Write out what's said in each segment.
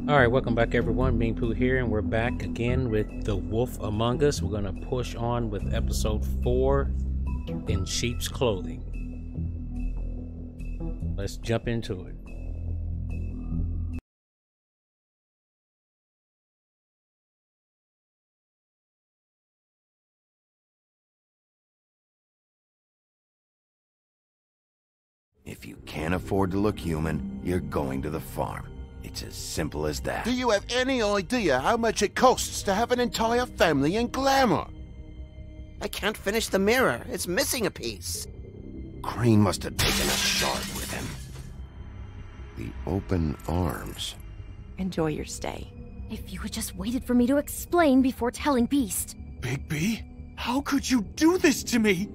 Alright, welcome back everyone. Meanpooh here, and we're back again with The Wolf Among Us. We're going to push on with episode 4, In Sheep's Clothing. Let's jump into it. If you can't afford to look human, you're going to the farm. It's as simple as that. Do you have any idea how much it costs to have an entire family in glamour? I can't finish the mirror. It's missing a piece. Crane must have taken a shard with him. The open arms. Enjoy your stay. If you had just waited for me to explain before telling Beast. Bigby, how could you do this to me?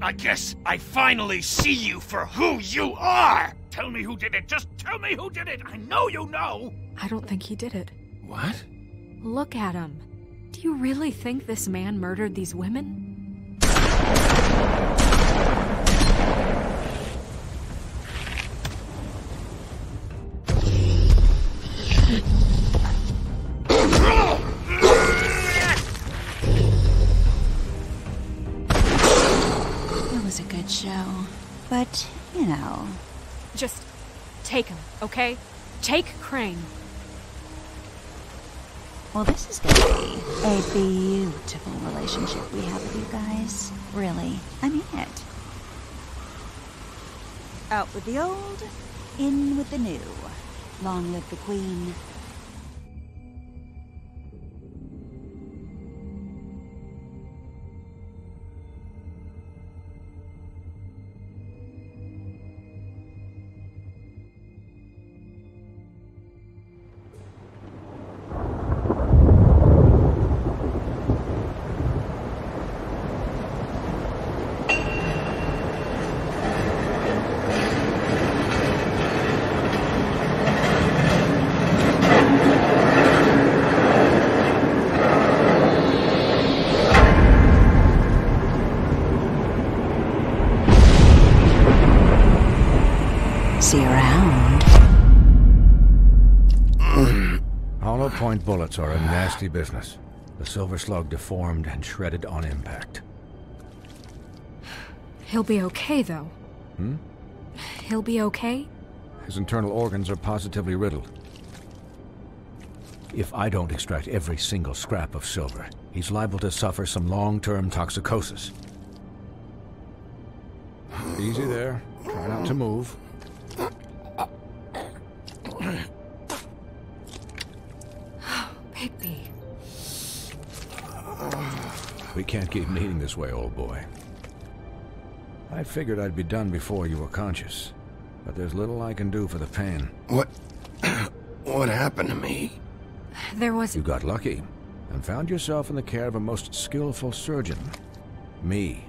I guess I finally see you for who you are! Tell me who did it! Just tell me who did it! I know you know! I don't think he did it. What? Look at him. Do you really think this man murdered these women? It was a good show, but, you know... Just take him, okay? Take Crane. Well, this is gonna be a beautiful relationship we have with you guys. Really, I mean it. Out with the old, in with the new. Long live the Queen. See you around. Hollow point bullets are a nasty business. The Silver Slug deformed and shredded on impact. He'll be okay, though. He'll be okay? His internal organs are positively riddled. If I don't extract every single scrap of silver, he's liable to suffer some long-term toxicosis. Easy there. Try not to move. Bigby. We can't keep meeting this way, old boy. I figured I'd be done before you were conscious, but there's little I can do for the pain. What happened to me? There was... You got lucky, and found yourself in the care of a most skillful surgeon. Me.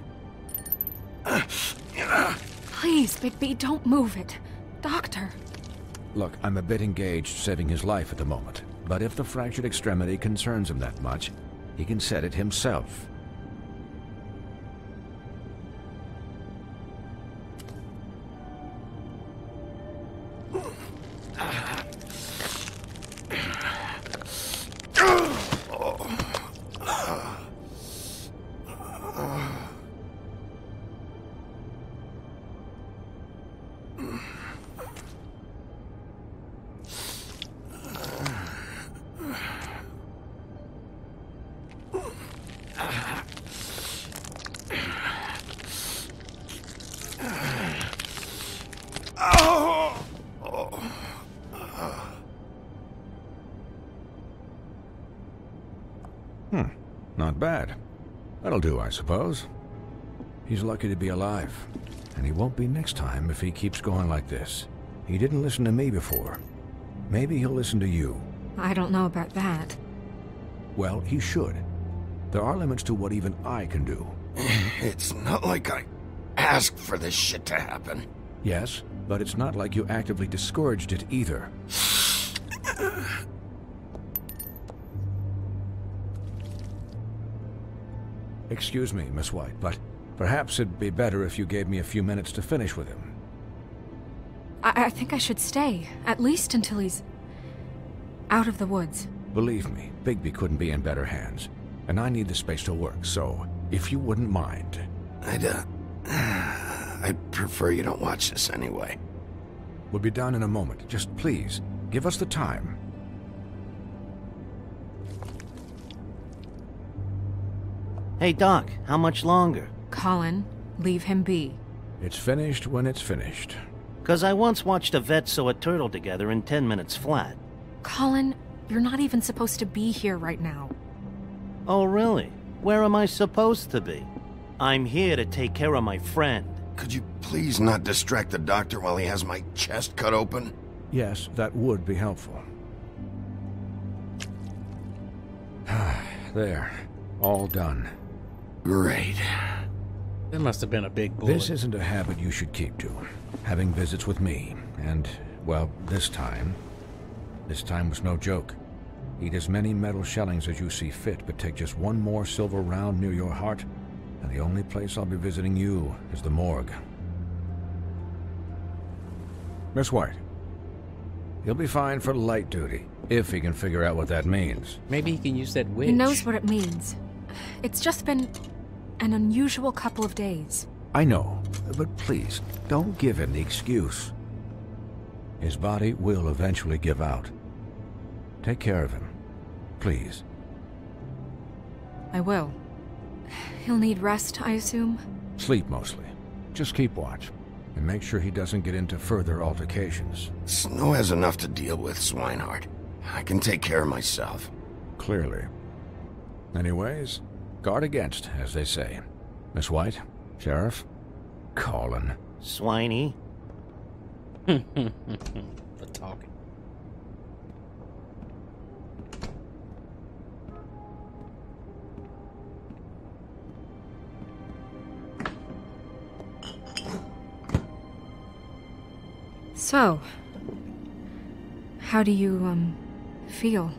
Please, Bigby, don't move it. Doctor. Look, I'm a bit engaged saving his life at the moment, but if the fractured extremity concerns him that much, he can set it himself. Not bad. That'll do, I suppose. He's lucky to be alive, and he won't be next time if he keeps going like this. He didn't listen to me before. Maybe he'll listen to you. I don't know about that. Well, he should. There are limits to what even I can do. It's not like I asked for this shit to happen. Yes, but it's not like you actively discouraged it either. Excuse me, Miss White, but perhaps it'd be better if you gave me a few minutes to finish with him. I think I should stay, at least until he's... Out of the woods. Believe me, Bigby couldn't be in better hands. And I need the space to work, so if you wouldn't mind. I'd prefer you don't watch this anyway. We'll be done in a moment. Just please, give us the time. Hey, Doc, how much longer? Colin, leave him be. It's finished when it's finished. 'Cause I once watched a vet sew a turtle together in 10 minutes flat. Colin, you're not even supposed to be here right now. Oh, really? Where am I supposed to be? I'm here to take care of my friend. Could you please not distract the doctor while he has my chest cut open? Yes, that would be helpful. There. All done. Great. It must have been a big bullet. This isn't a habit you should keep to. Having visits with me. And, well, this time was no joke. Eat as many metal shellings as you see fit, but take just one more silver round near your heart, and the only place I'll be visiting you is the morgue. Miss White, he'll be fine for light duty, if he can figure out what that means. Maybe he can use that witch. He knows what it means. It's just been an unusual couple of days. I know, but please, don't give him the excuse. His body will eventually give out. Take care of him, please. I will. He'll need rest, I assume? Sleep mostly. Just keep watch, and make sure he doesn't get into further altercations. Snow has enough to deal with, Swinehart. I can take care of myself. Clearly. Anyways, guard against, as they say. Miss White, Sheriff, Colin. Swiney. The talking. So, how do you, feel?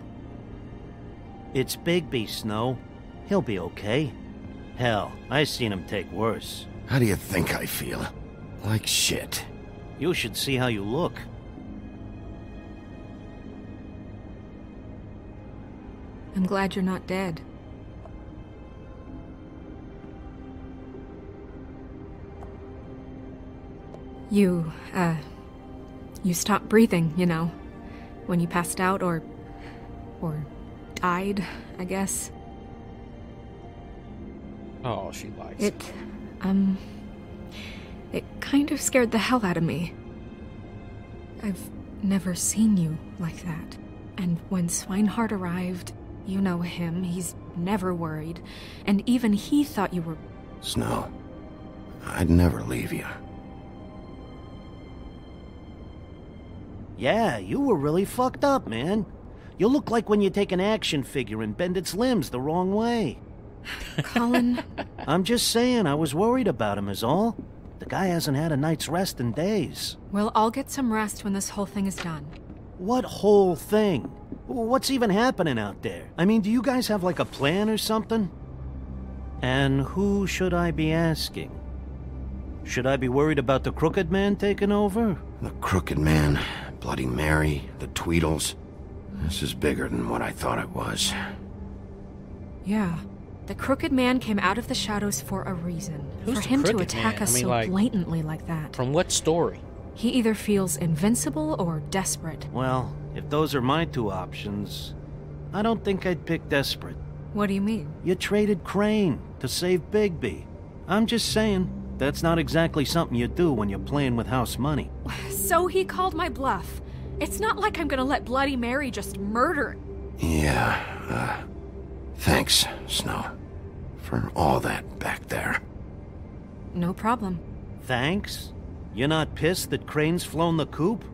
It's Bigby, Snow. He'll be okay. Hell, I seen him take worse. How do you think I feel? Like shit. You should see how you look. I'm glad you're not dead. You stopped breathing, you know, when you passed out or died, I guess. Oh, she likes it. It kind of scared the hell out of me. I've never seen you like that. And when Swinehart arrived, you know him, he's never worried. And even he thought you were... Snow, I'd never leave you. Yeah, you were really fucked up, man. You look like when you take an action figure and bend its limbs the wrong way. Colin... I'm just saying, I was worried about him is all. The guy hasn't had a night's rest in days. We'll all get some rest when this whole thing is done. What whole thing? What's even happening out there? I mean, do you guys have like a plan or something? And who should I be asking? Should I be worried about the Crooked Man taking over? The Crooked Man, Bloody Mary, the Tweedles. This is bigger than what I thought it was. Yeah. The Crooked Man came out of the shadows for a reason. Who's for him the to Crooked attack Man? us I mean, so like, blatantly like that. From what story? He either feels invincible or desperate. Well, if those are my two options, I don't think I'd pick desperate. What do you mean? You traded Crane to save Bigby. I'm just saying, that's not exactly something you do when you're playing with house money. So he called my bluff. It's not like I'm gonna let Bloody Mary just murder... Yeah, thanks, Snow, for all that back there. No problem. Thanks? You're not pissed that Crane's flown the coop?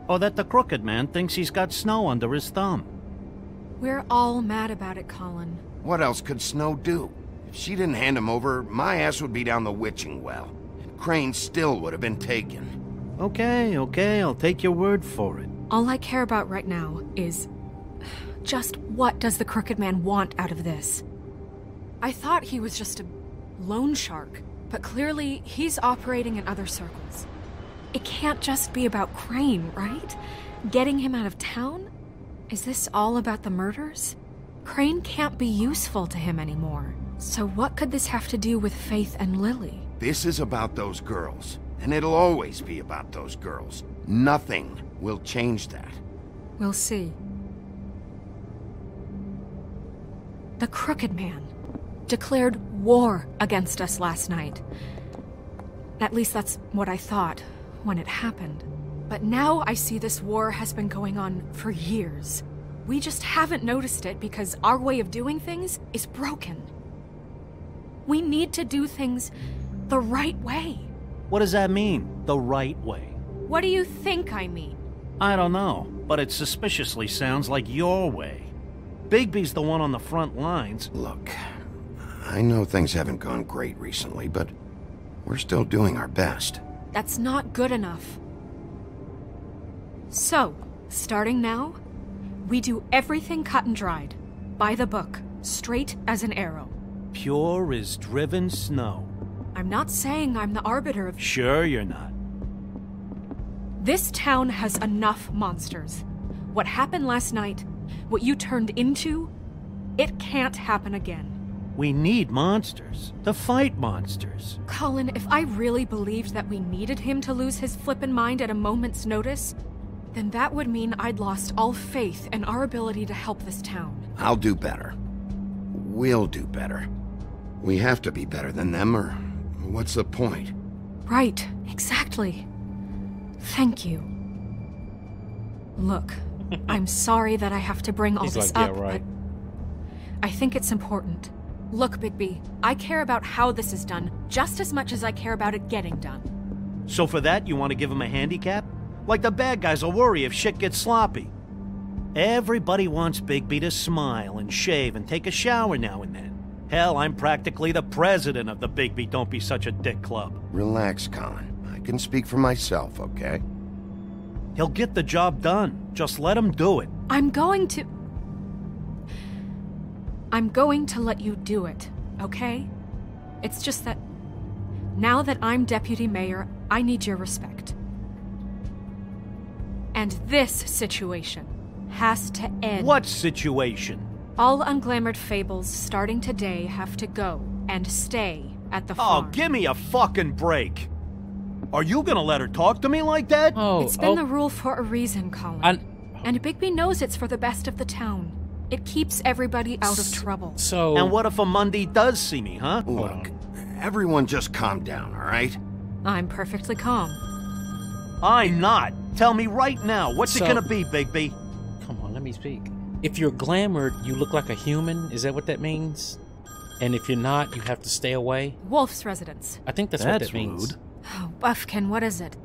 Or that the Crooked Man thinks he's got Snow under his thumb? We're all mad about it, Colin. What else could Snow do? If she didn't hand him over, my ass would be down the witching well. And Crane still would have been taken. Okay, I'll take your word for it. All I care about right now is... just what does the Crooked Man want out of this? I thought he was just a loan shark, but clearly he's operating in other circles. It can't just be about Crane, right? Getting him out of town? Is this all about the murders? Crane can't be useful to him anymore. So what could this have to do with Faith and Lily? This is about those girls, and it'll always be about those girls. Nothing will change that. We'll see. The Crooked Man declared war against us last night. At least that's what I thought when it happened. But now I see this war has been going on for years. We just haven't noticed it because our way of doing things is broken. We need to do things the right way. What does that mean, the right way? What do you think I mean? I don't know, but it suspiciously sounds like your way. Bigby's the one on the front lines. Look, I know things haven't gone great recently, but we're still doing our best. That's not good enough. So, starting now, we do everything cut and dried. By the book, straight as an arrow. Pure as driven snow. I'm not saying I'm the arbiter of... Sure you're not. This town has enough monsters. What happened last night, what you turned into, it can't happen again. We need monsters. To fight monsters. Colin, if I really believed that we needed him to lose his flippin' mind at a moment's notice, then that would mean I'd lost all faith in our ability to help this town. I'll do better. We'll do better. We have to be better than them, or what's the point? Right, exactly. Thank you. Look, I'm sorry that I have to bring all this up, but I think it's important. Look, Bigby, I care about how this is done just as much as I care about it getting done. So for that, you want to give him a handicap? Like the bad guys will worry if shit gets sloppy. Everybody wants Bigby to smile and shave and take a shower now and then. Hell, I'm practically the president of the Bigby Don't Be Such a Dick Club. Relax, Colin. I can speak for myself, okay? He'll get the job done. Just let him do it. I'm going to let you do it, okay? It's just that now that I'm deputy mayor, I need your respect. And this situation has to end. What situation? All unglamored fables starting today have to go and stay at the farm. Oh, give me a fucking break. Are you gonna let her talk to me like that? It's been the rule for a reason, Colin. And Bigby knows it's for the best of the town. It keeps everybody out of trouble. So... And what if a Monday does see me, huh? Look, everyone just calm down, all right? I'm perfectly calm. I'm not. Tell me right now, what's it gonna be, Bigby? Come on, let me speak. If you're glamored, you look like a human? Is that what that means? And if you're not, you have to stay away? Wolf's residence. I think that's what that means. Rude. Oh, Buffkin, what is it?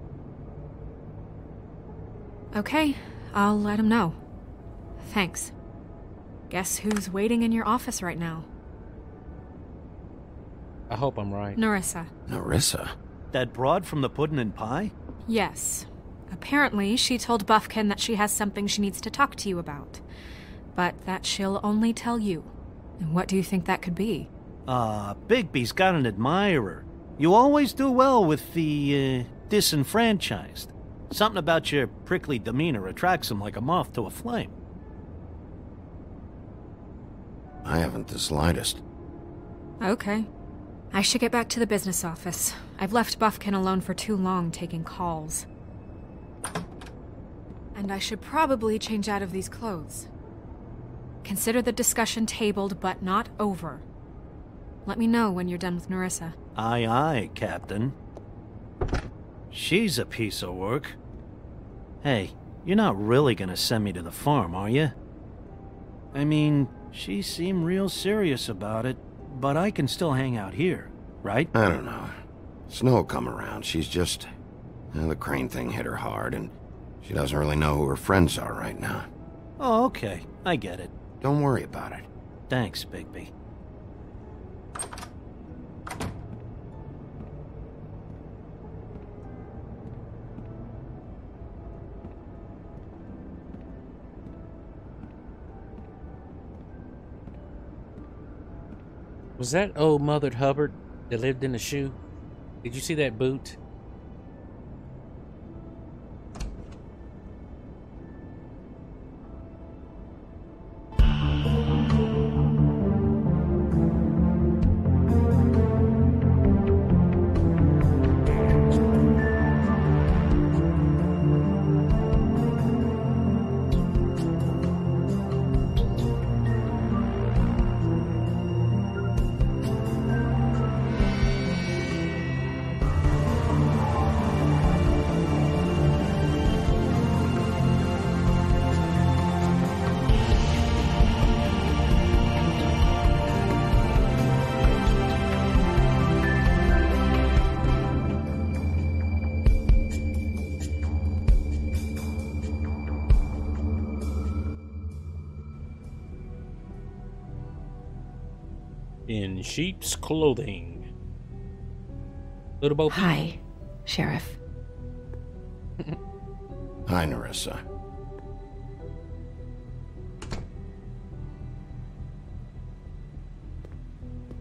Okay, I'll let him know. Thanks. Guess who's waiting in your office right now? I hope I'm right. Nerissa. Nerissa? That broad from the Puddin' and Pie? Yes. Apparently, she told Buffkin that she has something she needs to talk to you about. But that she'll only tell you. And what do you think that could be? Bigby's got an admirer. You always do well with the, disenfranchised. Something about your prickly demeanor attracts him like a moth to a flame. I haven't the slightest. Okay. I should get back to the business office. I've left Buffkin alone for too long taking calls. And I should probably change out of these clothes. Consider the discussion tabled, but not over. Let me know when you're done with Nerissa. Aye, aye, Captain. She's a piece of work. Hey, you're not really gonna send me to the farm, are you? I mean, she seemed real serious about it, but I can still hang out here, right? I don't know. Snow will come around. She's just... the Crane thing hit her hard, and she doesn't really know who her friends are right now. Oh, okay. I get it. Don't worry about it. Thanks, Bigby. Was that old Mother Hubbard that lived in the shoe? Did you see that boot? In sheep's clothing. Little Bo Peep. Hi, Sheriff. Hi, Nerissa.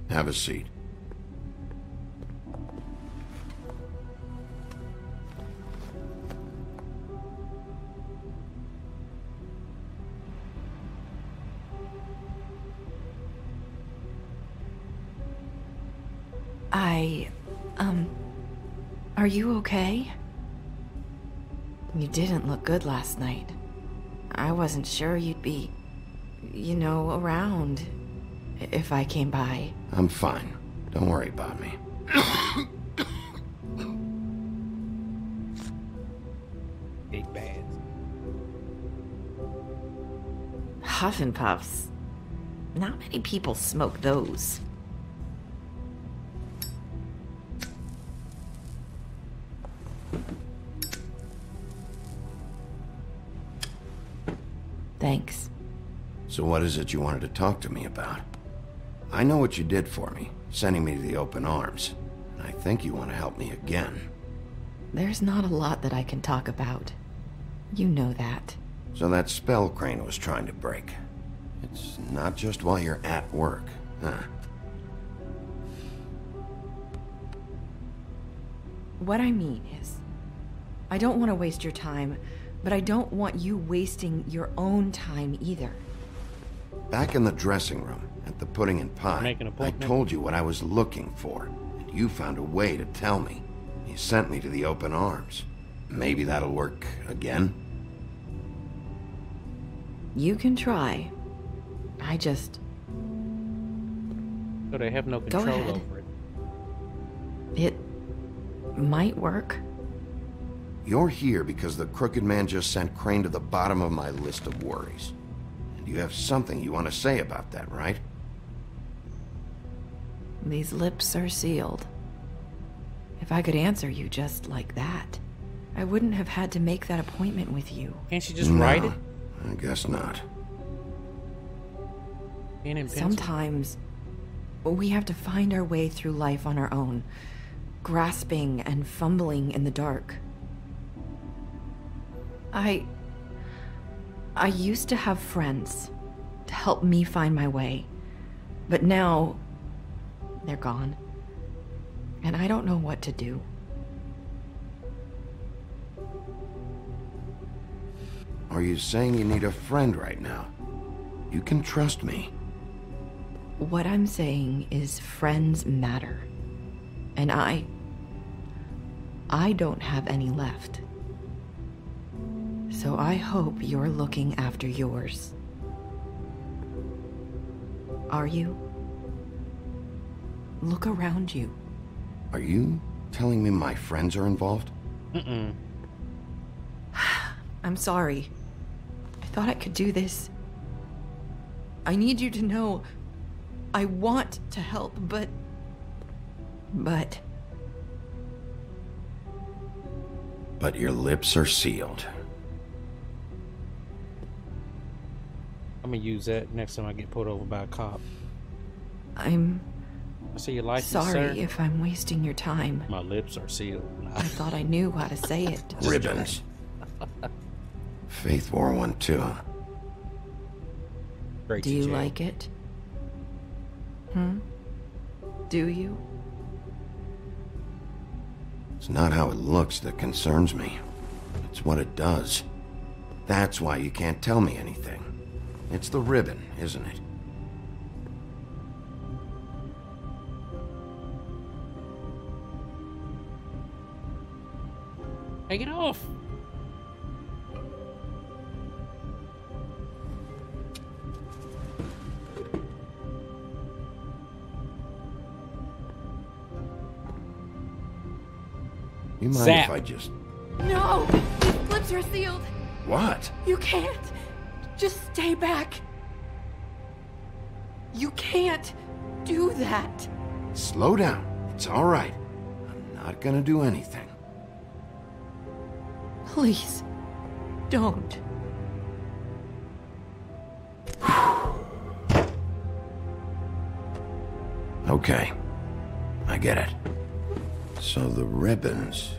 Have a seat. Are you okay? You didn't look good last night. I wasn't sure you'd be, around if I came by. I'm fine. Don't worry about me. Big bad. Huff and Puffs. Not many people smoke those. Thanks. So what is it you wanted to talk to me about? I know what you did for me, sending me to the open arms. And I think you want to help me again. There's not a lot that I can talk about. You know that. So that spell Crane was trying to break. It's not just while you're at work, huh? What I mean is, I don't want to waste your time, but I don't want you wasting your own time either. Back in the dressing room, at the Pudding and Pie, I told you what I was looking for, and you found a way to tell me. You sent me to the open arms. Maybe that'll work again? You can try. I just... So they have no control over it. It might work. You're here because the Crooked Man just sent Crane to the bottom of my list of worries. And you have something you want to say about that, right? These lips are sealed. If I could answer you just like that, I wouldn't have had to make that appointment with you. Can't she just write it? I guess not. Sometimes we have to find our way through life on our own, grasping and fumbling in the dark. I used to have friends to help me find my way, but now they're gone, and I don't know what to do. Are you saying you need a friend right now? You can trust me. What I'm saying is friends matter, and I don't have any left. So I hope you're looking after yours. Are you? Look around you. Are you telling me my friends are involved? I'm sorry. I thought I could do this. I need you to know I want to help, but... But your lips are sealed. I'm gonna use that next time I get pulled over by a cop. I'm I see your license, sorry sir. if I'm wasting your time. My lips are sealed. I thought I knew how to say it. Ribbons. Faith wore one too. Great. Do you like it? Do you? It's not how it looks that concerns me. It's what it does. That's why you can't tell me anything. It's the ribbon, isn't it? Take it off. You mind Zap. if I just... No! These lips are sealed! What? You can't! Just stay back! You can't do that! Slow down. It's all right. I'm not gonna do anything. Please, don't. Okay. I get it. So the ribbons...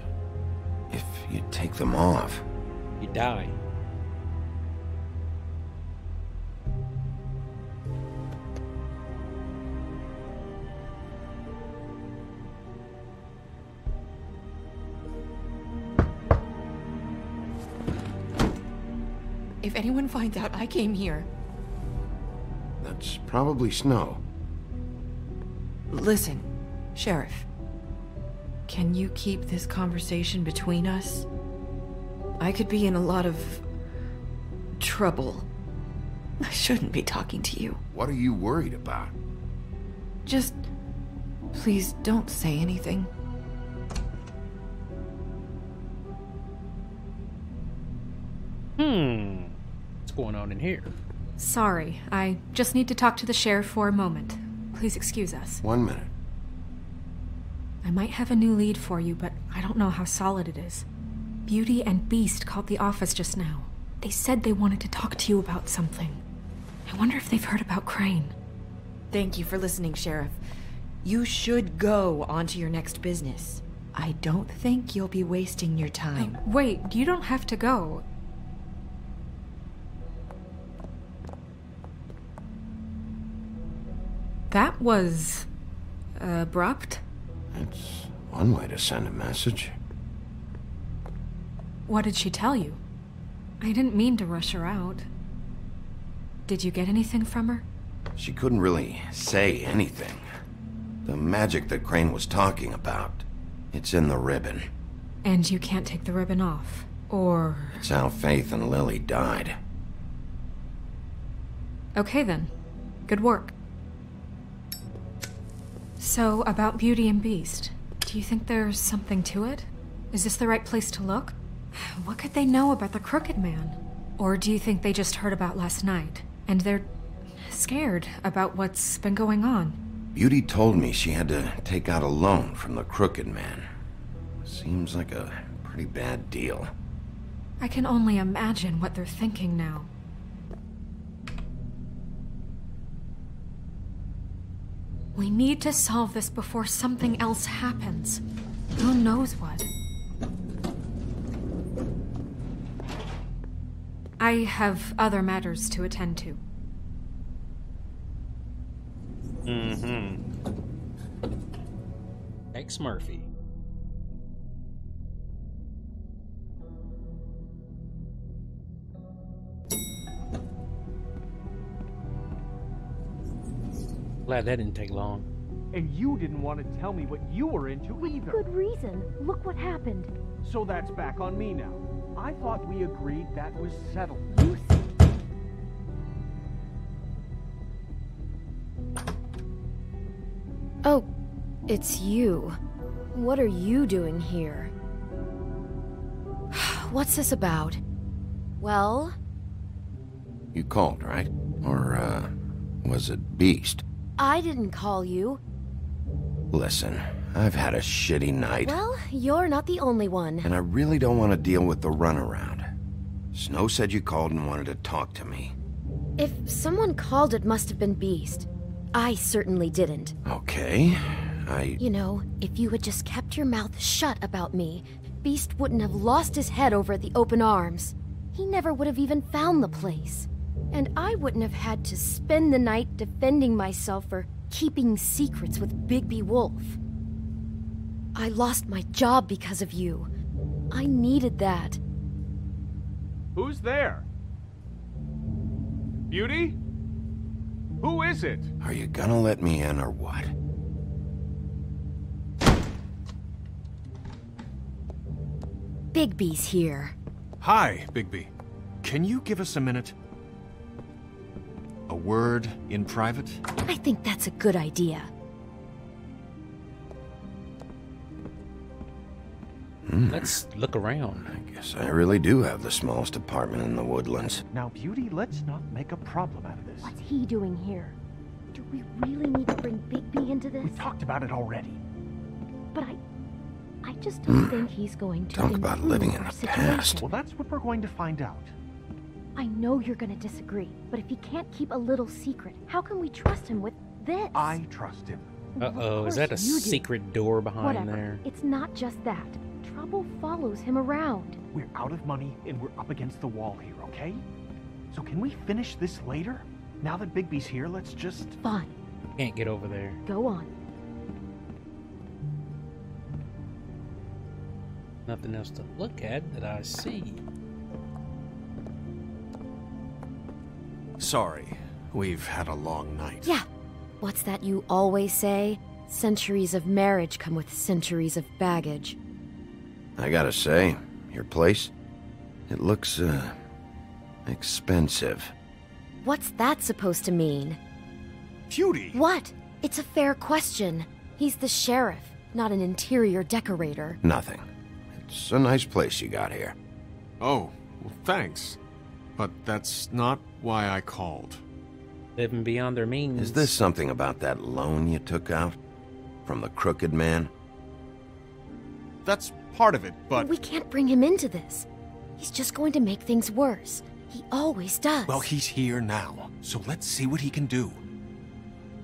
if you take them off... you die. If anyone finds out I came here... That's probably Snow. Listen, Sheriff. Can you keep this conversation between us? I could be in a lot of... trouble. I shouldn't be talking to you. What are you worried about? Just... please don't say anything. What's going on in here? Sorry, I just need to talk to the sheriff for a moment. Please excuse us. 1 minute. I might have a new lead for you, but I don't know how solid it is. Beauty and Beast called the office just now. They said they wanted to talk to you about something. I wonder if they've heard about Crane. Thank you for listening, Sheriff. You should go on to your next business. I don't think you'll be wasting your time. Wait, you don't have to go. That was... abrupt? It's one way to send a message. What did she tell you? I didn't mean to rush her out. Did you get anything from her? She couldn't really say anything. The magic that Crane was talking about, it's in the ribbon. And you can't take the ribbon off, or... It's how Faith and Lily died. Okay then. Good work. So, about Beauty and Beast, do you think there's something to it? Is this the right place to look? What could they know about the Crooked Man? Or do you think they just heard about last night, and they're scared about what's been going on? Beauty told me she had to take out a loan from the Crooked Man. Seems like a pretty bad deal. I can only imagine what they're thinking now. We need to solve this before something else happens. Who knows what? I have other matters to attend to. Ex Murphy. Glad that didn't take long. And you didn't want to tell me what you were into either. Good reason. Look what happened. So that's back on me now. I thought we agreed that was settled. Oh, it's you. What are you doing here? What's this about? Well? You called, right? Or, was it Beast? I didn't call you. Listen, I've had a shitty night. Well, you're not the only one. And I really don't want to deal with the runaround. Snow said you called and wanted to talk to me. If someone called, it must have been Beast. I certainly didn't. Okay, You know, if you had just kept your mouth shut about me, Beast wouldn't have lost his head over at the open arms. He never would have even found the place. And I wouldn't have had to spend the night defending myself for keeping secrets with Bigby Wolf. I lost my job because of you. I needed that. Who's there? Beauty? Who is it? Are you gonna let me in or what? Bigby's here. Hi, Bigby. Can you give us a minute? A word in private? I think that's a good idea. Let's look around. I guess I really do have the smallest apartment in the Woodlands. Now, Beauty, let's not make a problem out of this. What's he doing here? Do we really need to bring Bigby into this? We talked about it already. But I just don't think he's going to Talk about living in the past. Well, that's what we're going to find out. I know you're going to disagree, but if he can't keep a little secret, how can we trust him with this? I trust him. Uh-oh, is that a secret door behind Whatever. there? It's not just that. Trouble follows him around. We're out of money and we're up against the wall here, okay? So can we finish this later? Now that Bigby's here, let's just... Fine. Can't get over there. Go on. Nothing else to look at that I see. Sorry, we've had a long night. Yeah. What's that you always say? Centuries of marriage come with centuries of baggage. I gotta say, your place, it looks, expensive. What's that supposed to mean? Beauty! What? It's a fair question. He's the sheriff, not an interior decorator. Nothing. It's a nice place you got here. Oh, well, thanks. But that's not why I called. Living beyond their means. Is this something about that loan you took out? From the crooked man? That's part of it, but... We can't bring him into this. He's just going to make things worse. He always does. Well, he's here now, so let's see what he can do.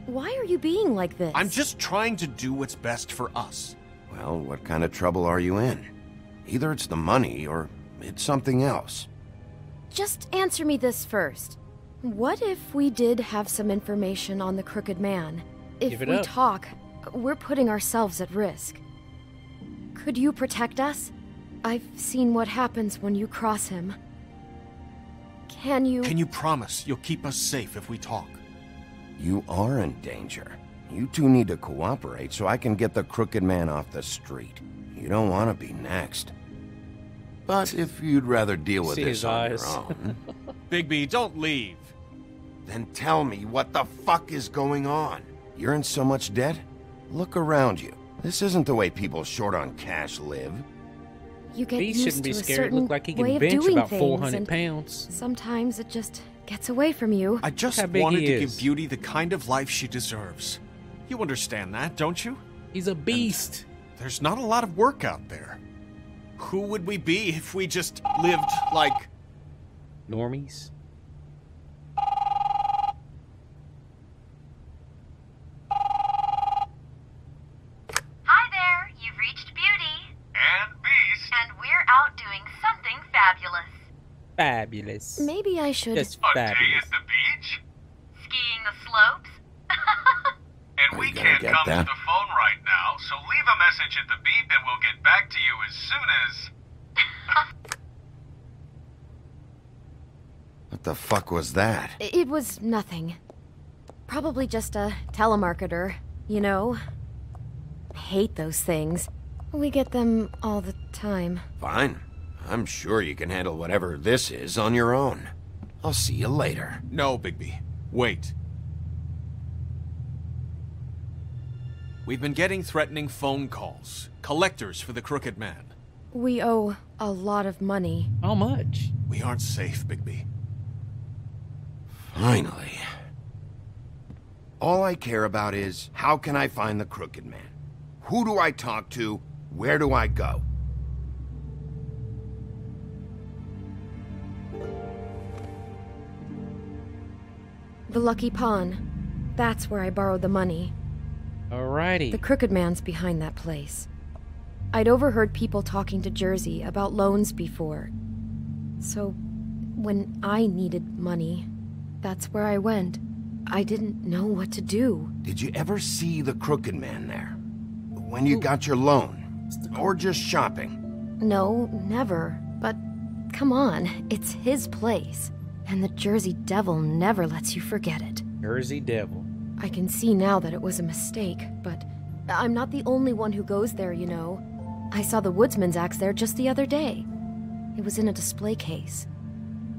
Why are you being like this? I'm just trying to do what's best for us. Well, what kind of trouble are you in? Either it's the money, or it's something else. Just answer me this first. What if we did have some information on the crooked man? If we talk, we're putting ourselves at risk. Could you protect us? I've seen what happens when you cross him. Can you... Can you promise you'll keep us safe if we talk? You are in danger. You two need to cooperate so I can get the crooked man off the street. You don't want to be next. But if you'd rather deal with this on your own... Bigby, don't leave. Then tell me what the fuck is going on. You're in so much debt? Look around you. This isn't the way people short on cash live. You get Beast used shouldn't be to a scared. certain Look like he way can of bench doing about things, 400 and pounds. sometimes it just gets away from you. I just wanted to give Beauty the kind of life she deserves. You understand that, don't you? He's a beast. And there's not a lot of work out there. Who would we be if we just lived like... normies? Hi there, you've reached Beauty. And Beast. And we're out doing something fabulous. Fabulous. Maybe I should... Just A fabulous. day at the beach? Skiing the slopes? And we can't come to the phone right now, so leave a message at the beep and we'll get back to you as soon as... What the fuck was that? It was nothing. Probably just a telemarketer, you know? I hate those things. We get them all the time. Fine. I'm sure you can handle whatever this is on your own. I'll see you later. No, Bigby. Wait. We've been getting threatening phone calls. Collectors for the crooked man. We owe a lot of money. How much? We aren't safe, Bigby. Finally. All I care about is, how can I find the crooked man? Who do I talk to? Where do I go? The Lucky Pawn. That's where I borrowed the money. Alrighty. The crooked man's behind that place. I'd overheard people talking to Jersey about loans before. So, when I needed money, that's where I went. I didn't know what to do. Did you ever see the crooked man there? When you got your loan? Or just shopping? No, never. But, come on, it's his place. And the Jersey Devil never lets you forget it. Jersey Devil. I can see now that it was a mistake, but I'm not the only one who goes there, you know. I saw the woodsman's axe there just the other day. It was in a display case.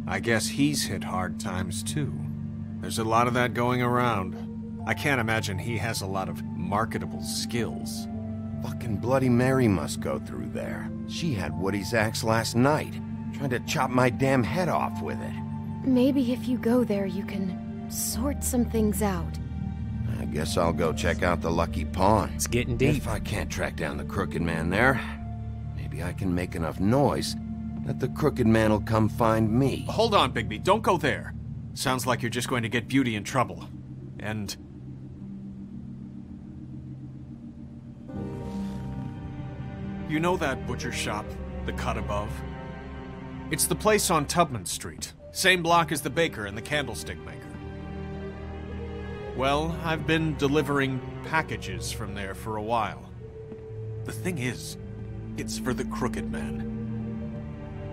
I guess he's hit hard times, too. There's a lot of that going around. I can't imagine he has a lot of marketable skills. Fucking Bloody Mary must go through there. She had Woody's axe last night, trying to chop my damn head off with it. Maybe if you go there, you can sort some things out. I guess I'll go check out the Lucky Pawn. It's getting deep. If I can't track down the crooked man there, maybe I can make enough noise that the crooked man will come find me. Hold on, Bigby. Don't go there. Sounds like you're just going to get Beauty in trouble. And... You know that butcher shop, the cut above? It's the place on Tubman Street. Same block as the baker and the candlestick maker. Well, I've been delivering packages from there for a while. The thing is, it's for the Crooked Man.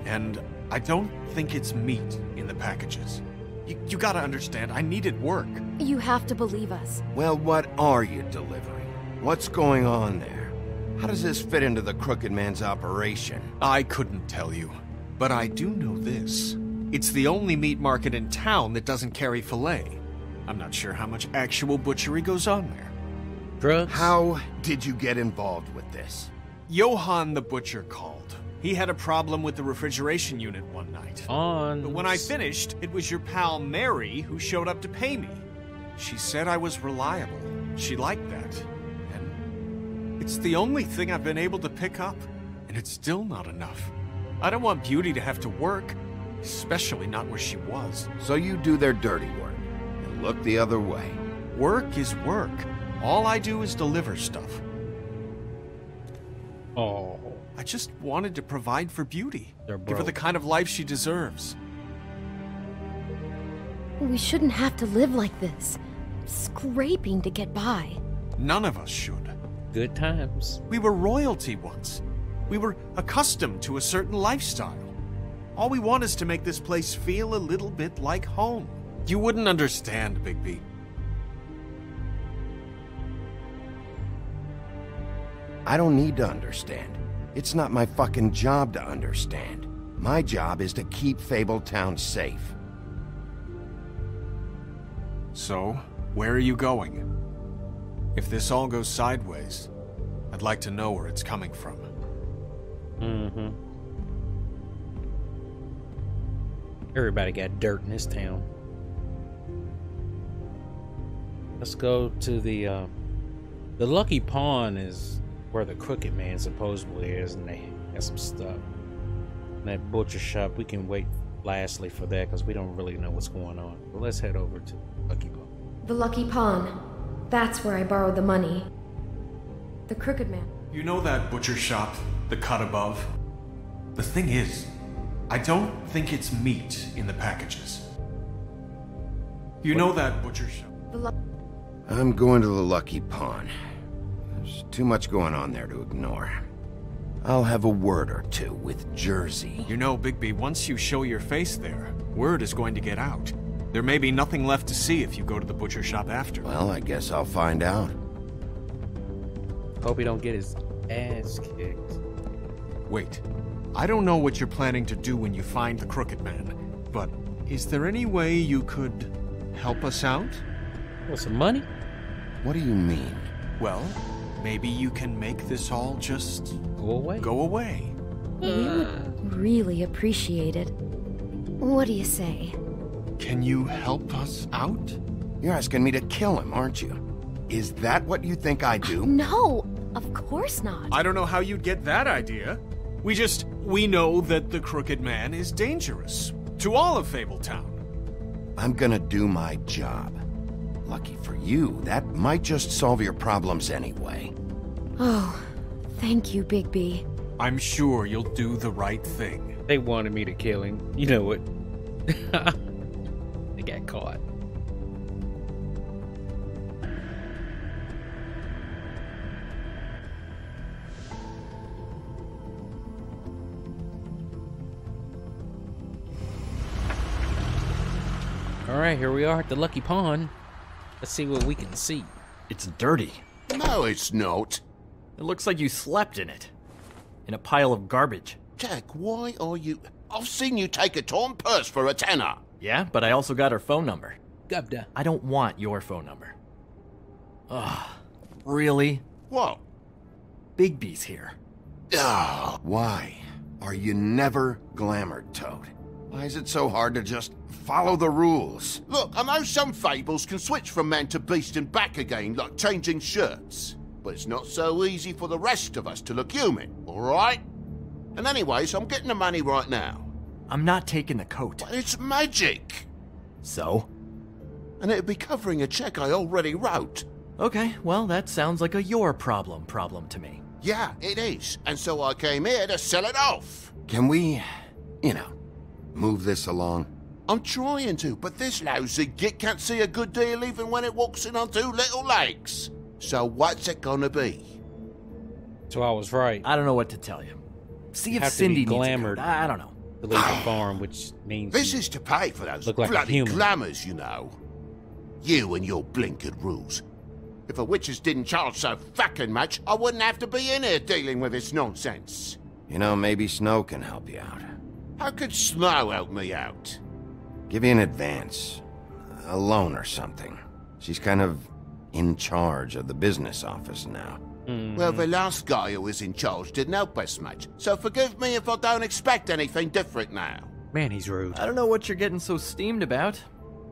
And I don't think it's meat in the packages. You gotta understand, I needed work. You have to believe us. Well, what are you delivering? What's going on there? How does this fit into the Crooked Man's operation? I couldn't tell you, but I do know this. It's the only meat market in town that doesn't carry filet. I'm not sure how much actual butchery goes on there. Drugs? How did you get involved with this? Johann the butcher called. He had a problem with the refrigeration unit one night. But when I finished, it was your pal Mary who showed up to pay me. She said I was reliable. She liked that. And it's the only thing I've been able to pick up. And it's still not enough. I don't want Beauty to have to work, especially not where she was. So you do their dirty work and look the other way. Work is work. All I do is deliver stuff. Oh. I just wanted to provide for Beauty. They're Give her the kind of life she deserves. We shouldn't have to live like this. Scraping to get by. None of us should. Good times. We were royalty once. We were accustomed to a certain lifestyle. All we want is to make this place feel a little bit like home. You wouldn't understand, Bigby. I don't need to understand. It's not my fucking job to understand. My job is to keep Fabletown safe. So, where are you going? If this all goes sideways, I'd like to know where it's coming from. Mm-hmm. Everybody got dirt in this town. Let's go to the Lucky Pawn is where the Crooked Man supposedly is, and they got some stuff. And that butcher shop, we can wait lastly for that because we don't really know what's going on. But let's head over to Lucky Pawn. The Lucky Pawn. That's where I borrowed the money. The Crooked Man. You know that butcher shop, the cut above? The thing is, I don't think it's meat in the packages. You know that butcher shop? I'm going to the Lucky Pawn. There's too much going on there to ignore. I'll have a word or two with Jersey. You know, Bigby, once you show your face there, word is going to get out. There may be nothing left to see if you go to the butcher shop after. Well, I guess I'll find out. Hope he don't get his ass kicked. Wait, I don't know what you're planning to do when you find the Crooked Man, but is there any way you could help us out? Want some money? What do you mean? Well, maybe you can make this all just go away. Go away. We would really appreciate it. What do you say? Can you help us out? You're asking me to kill him, aren't you? Is that what you think I do? No, of course not. I don't know how you'd get that idea. We know that the Crooked Man is dangerous to all of Fabletown. I'm gonna do my job. Lucky for you, that might just solve your problems anyway. Oh, thank you, Bigby. I'm sure you'll do the right thing. They wanted me to kill him. You know it. They got caught. Alright, here we are at the Lucky Pawn. Let's see what we can see. It's dirty. No, it's not. It looks like you slept in it. In a pile of garbage. Jack, why are you... I've seen you take a torn purse for a tenner. Yeah, but I also got her phone number. Gubda. I don't want your phone number. Ugh. Really? What? Bigby's here. Oh, why are you never glamored, Toad? Why is it so hard to just follow the rules? Look, I know some fables can switch from man to beast and back again, like changing shirts. But it's not so easy for the rest of us to look human, alright? And anyways, I'm getting the money right now. I'm not taking the coat. But it's magic! So? And it'd be covering a check I already wrote. Okay, well, that sounds like a your problem to me. Yeah, it is. And so I came here to sell it off. Can we, move this along? I'm trying to, but this lousy git can't see a good deal even when it walks in on two little legs. So what's it gonna be? So I was right. I don't know what to tell you. See if Have Cindy to be needs glamored. I don't know. To leave the farm, which means This is to pay for those look like bloody glamours, you know. You and your blinkered rules. If a witches didn't charge so fucking much, I wouldn't have to be in here dealing with this nonsense. Maybe Snow can help you out. How could Snow help me out? Give you an advance. A loan or something. She's kind of in charge of the business office now. Well, the last guy who was in charge didn't help us much, so forgive me if I don't expect anything different now. Man, he's rude. I don't know what you're getting so steamed about.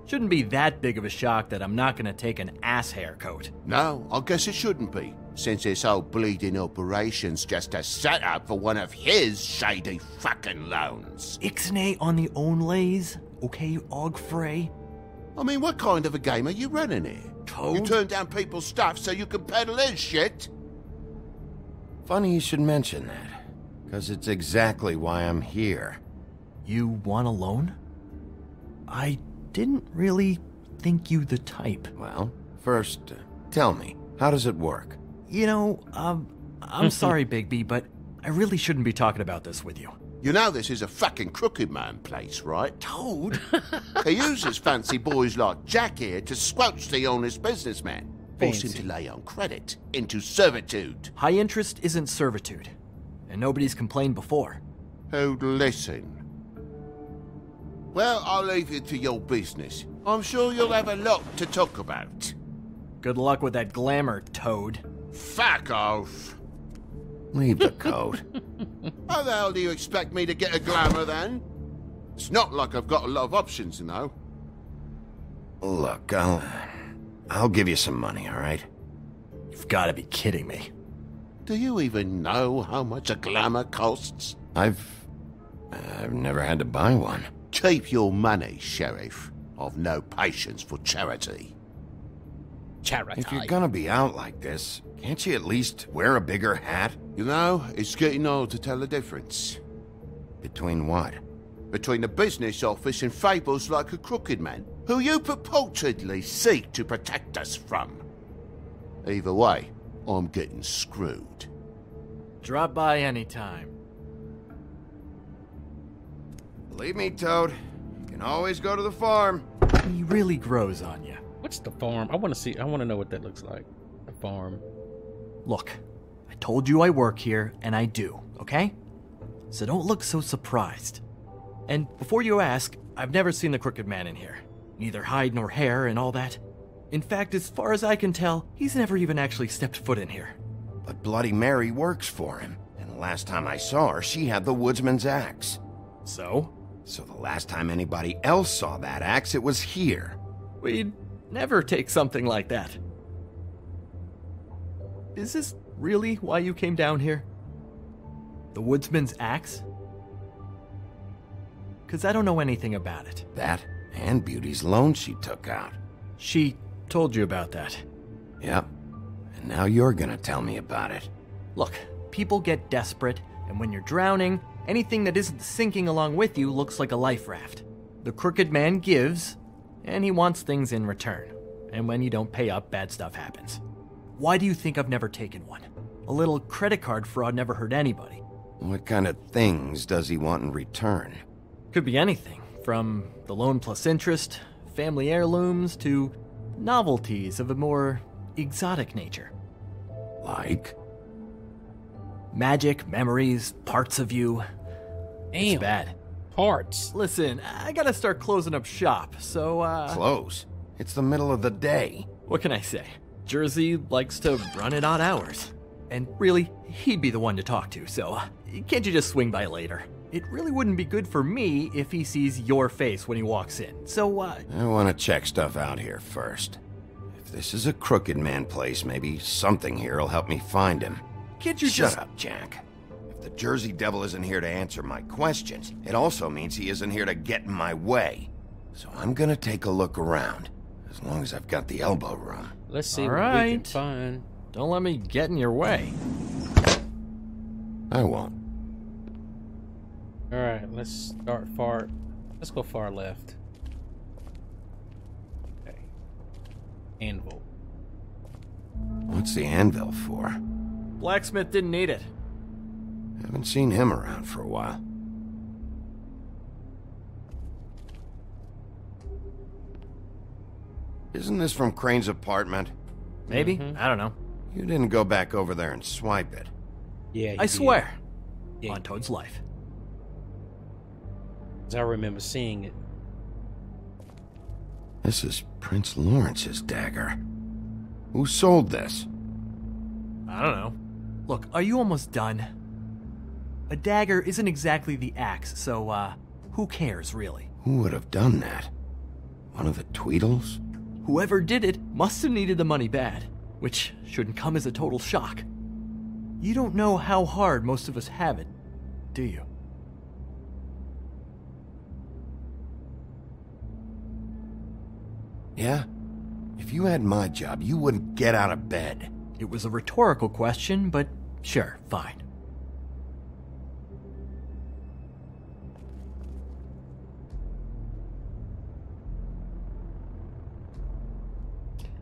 Shouldn't be that big of a shock that I'm not gonna take an ass haircoat. No, I guess it shouldn't be, since this whole bleeding operation's just a setup for one of his shady fucking loans. Ixnay on the onlays, okay, Ogfrey? I mean, what kind of a game are you running here? Toad? You turn down people's stuff so you can peddle his shit? Funny you should mention that, because it's exactly why I'm here. You want a loan? I didn't really think you the type. Well, first, tell me, how does it work? I'm sorry, Bigby, but I really shouldn't be talking about this with you. You know this is a fucking crooked man place, right? Toad? He uses fancy boys like Jack here to squelch the honest businessman. Force him to lay on credit into servitude. High interest isn't servitude, and nobody's complained before. Who'd listen? Well, I'll leave you to your business. I'm sure you'll have a lot to talk about. Good luck with that glamour, Toad. Fuck off. Leave the coat. How the hell do you expect me to get a glamour then? It's not like I've got a lot of options, you know. Look, I'll give you some money, all right? You've got to be kidding me. Do you even know how much a glamour costs? I've never had to buy one. Keep your money, Sheriff. I've no patience for charity. Charity. If you're gonna be out like this, can't you at least wear a bigger hat? You know, it's getting old to tell the difference. Between what? Between the business office and fables like a crooked man, who you purportedly seek to protect us from. Either way, I'm getting screwed. Drop by anytime. Believe me, Toad, you can always go to the farm. He really grows on you. What's the farm? I want to know what that looks like. The farm. Look, I told you I work here, and I do, okay? So don't look so surprised. And before you ask, I've never seen the crooked man in here. Neither hide nor hair and all that. In fact, as far as I can tell, he's never even actually stepped foot in here. But Bloody Mary works for him, and the last time I saw her, she had the woodsman's axe. So? So the last time anybody else saw that axe, it was here. We'd never take something like that. Is this really why you came down here? The woodsman's axe? 'Cause I don't know anything about it. That and Beauty's loan she took out. She told you about that. Yep. And now you're gonna tell me about it. Look, people get desperate, and when you're drowning, anything that isn't sinking along with you looks like a life raft. The crooked man gives, and he wants things in return. And when you don't pay up, bad stuff happens. Why do you think I've never taken one? A little credit card fraud never hurt anybody. What kind of things does he want in return? Could be anything, from the loan plus interest, family heirlooms, to novelties of a more exotic nature. Like? Magic, memories, parts of you. It's bad. Parts? Listen, I gotta start closing up shop, so, Close? It's the middle of the day. What can I say? Jersey likes to run at odd hours. And really, he'd be the one to talk to, so can't you just swing by later? It really wouldn't be good for me if he sees your face when he walks in, so, I want to check stuff out here first. If this is a crooked man place, maybe something here will help me find him. Can't you Shut up, Jack. If the Jersey Devil isn't here to answer my questions, it also means he isn't here to get in my way. So I'm gonna take a look around, as long as I've got the elbow room. Let's see what we can find. Don't let me get in your way. I won't. Alright, let's start far. Let's go far left. Okay. Anvil. What's the anvil for? Blacksmith didn't need it. Haven't seen him around for a while. Isn't this from Crane's apartment? Maybe. I don't know. You didn't go back over there and swipe it. Yeah, I swear. Yeah. On Toad's life. As I remember seeing it. This is Prince Lawrence's dagger. Who sold this? I don't know. Look, are you almost done? A dagger isn't exactly the axe, so, who cares, really? Who would have done that? One of the Tweedles? Whoever did it must have needed the money bad, which shouldn't come as a total shock. You don't know how hard most of us have it, do you? Yeah? If you had my job, you wouldn't get out of bed. It was a rhetorical question, but sure, fine.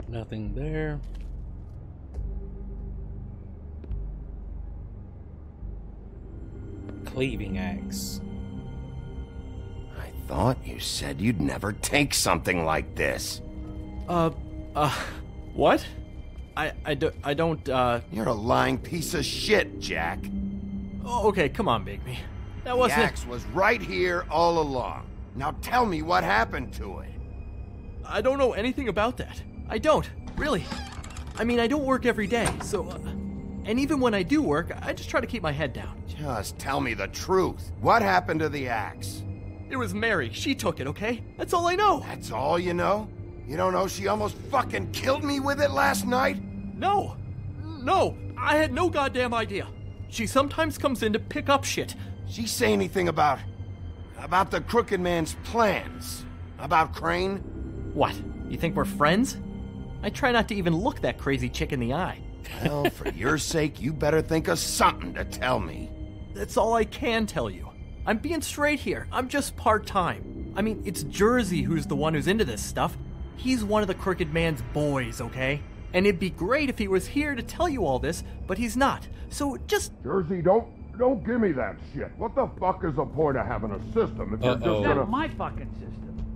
Nothing there. Cleaving axe. I thought you said you'd never take something like this. What? I don't, You're a lying piece of shit, Jack. Oh, okay, come on, Bigby. That wasn't... The axe was right here all along. Now tell me what happened to it. I don't know anything about that. I don't, really. I mean, I don't work every day, so... and even when I do work, I just try to keep my head down. Just tell me the truth. What happened to the axe? It was Mary. She took it, okay? That's all I know. That's all you know? You don't know she almost fucking killed me with it last night? No. No, I had no goddamn idea. She sometimes comes in to pick up shit. She say anything about the Crooked Man's plans? About Crane? What? You think we're friends? I try not to even look that crazy chick in the eye. Well, for your sake, you better think of something to tell me. That's all I can tell you. I'm being straight here. I'm just part-time. I mean, it's Jersey who's the one who's into this stuff. He's one of the Crooked Man's boys, okay? And it'd be great if he was here to tell you all this, but he's not. So just... Jersey, don't give me that shit. What the fuck is the point of having a system if you're just gonna... That's my fucking system.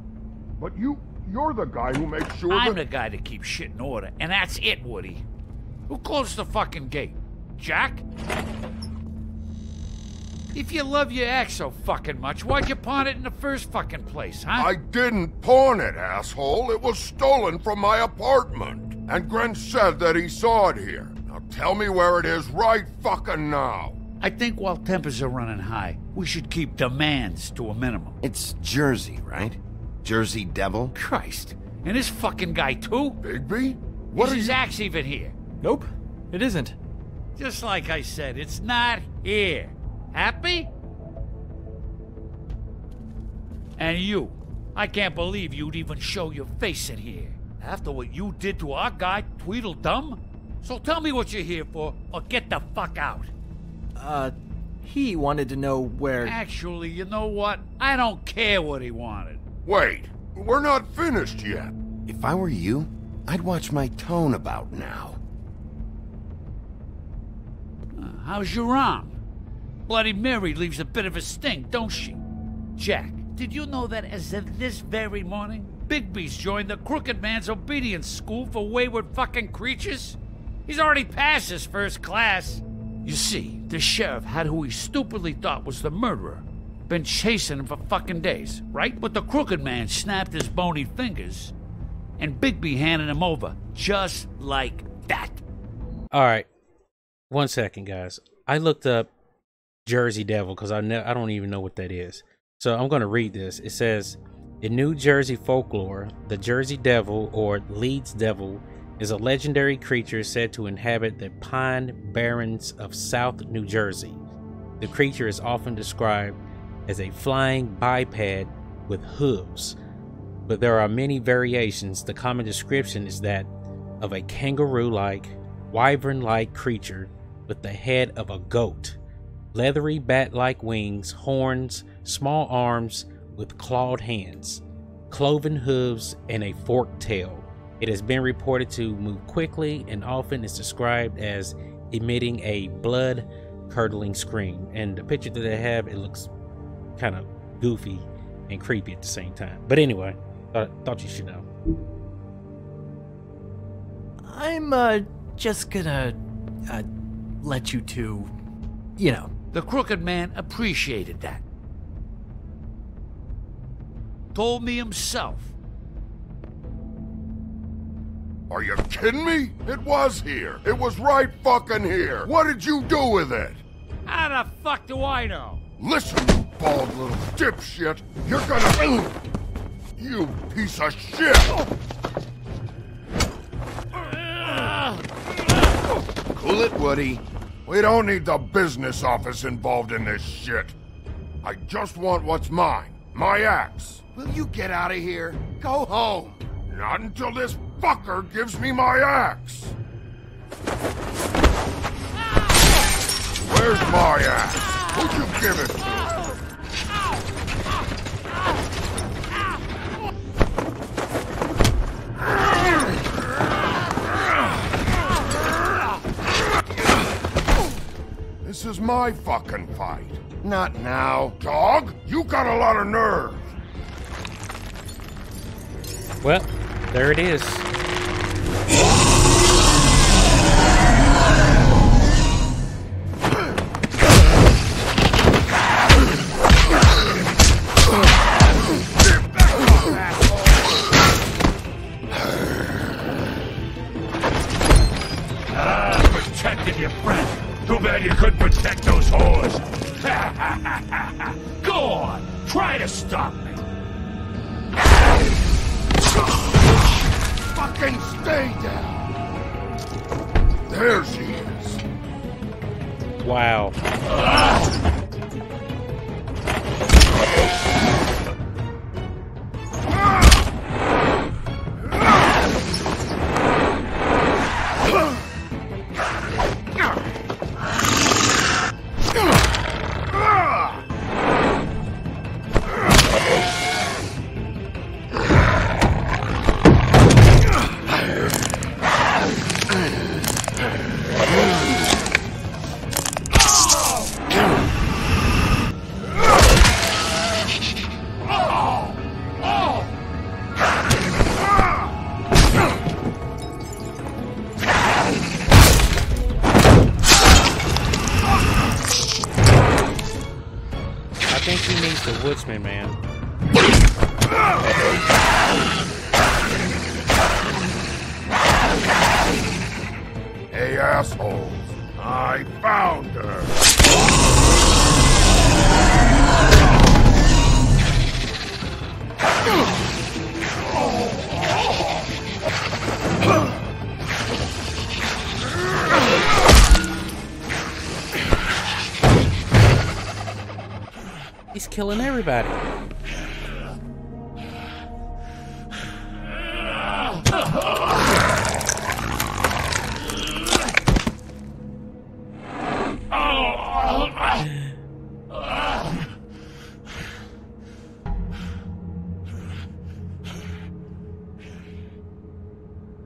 But you're the guy who makes sure I'm the guy that keeps shit in order, and that's it, Woody. Who closed the fucking gate? Jack? If you love your axe so fucking much, why'd you pawn it in the first fucking place, huh? I didn't pawn it, asshole. It was stolen from my apartment. And Gren said that he saw it here. Now tell me where it is right fucking now. I think while tempers are running high, we should keep demands to a minimum. It's Jersey, right? Jersey Devil? Christ. And this fucking guy, too? Bigby? Is his axe even here? Nope, it isn't. Just like I said, it's not here. Happy? And you. I can't believe you'd even show your face in here. After what you did to our guy, Tweedledum? So tell me what you're here for, or get the fuck out. He wanted to know where... Actually, you know what? I don't care what he wanted. Wait, we're not finished yet. If I were you, I'd watch my tone about now. How's your arm? Bloody Mary leaves a bit of a stink, don't she? Jack, did you know that as of this very morning, Bigby's joined the Crooked Man's obedience school for wayward fucking creatures? He's already passed his first class. You see, the sheriff had who he stupidly thought was the murderer. Been chasing him for fucking days, right? But the Crooked Man snapped his bony fingers, and Bigby handed him over, just like that. Alright. 1 second, guys. I looked up Jersey Devil because I don't even know what that is. So I'm going to read this. It says, in New Jersey folklore, the Jersey Devil, or Leeds Devil, is a legendary creature said to inhabit the Pine Barrens of South New Jersey. The creature is often described as a flying biped with hooves, but there are many variations. The common description is that of a kangaroo-like, wyvern-like creature with the head of a goat. leathery bat-like wings, horns, small arms with clawed hands, cloven hooves, and a forked tail. It has been reported to move quickly and often is described as emitting a blood-curdling scream. And the picture that they have, it looks kind of goofy and creepy at the same time. But anyway, thought you should know. I'm just gonna let you two, you know. The Crooked Man appreciated that. Told me himself. Are you kidding me? It was here. It was right fucking here. What did you do with it? How the fuck do I know? Listen, you bald little dipshit. You're gonna... You piece of shit! Cool it, Woody. We don't need the business office involved in this shit. I just want what's mine. My axe. Will you get out of here? Go home. Not until this fucker gives me my axe. Where's my axe? Who'd you give it to? This is my fucking fight. Not now. Dog, you got a lot of nerve. Well, there it is. Protected your friend. Too bad you couldn't protect those whores. Go on, try to stop me. Fucking stay down. There she is. Wow. I think he needs the woodsman, man. Hey, assholes. I found her. He's killing everybody.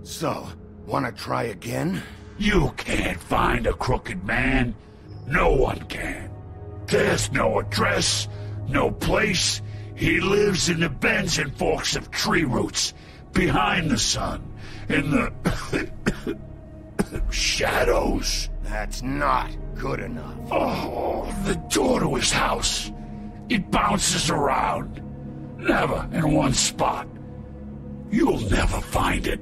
So, wanna try again? You can't find a Crooked Man. No one can. There's no address, no place. He lives in the bends and forks of tree roots, behind the sun, in the shadows. That's not good enough. Oh, the door to his house. It bounces around. Never in one spot. You'll never find it.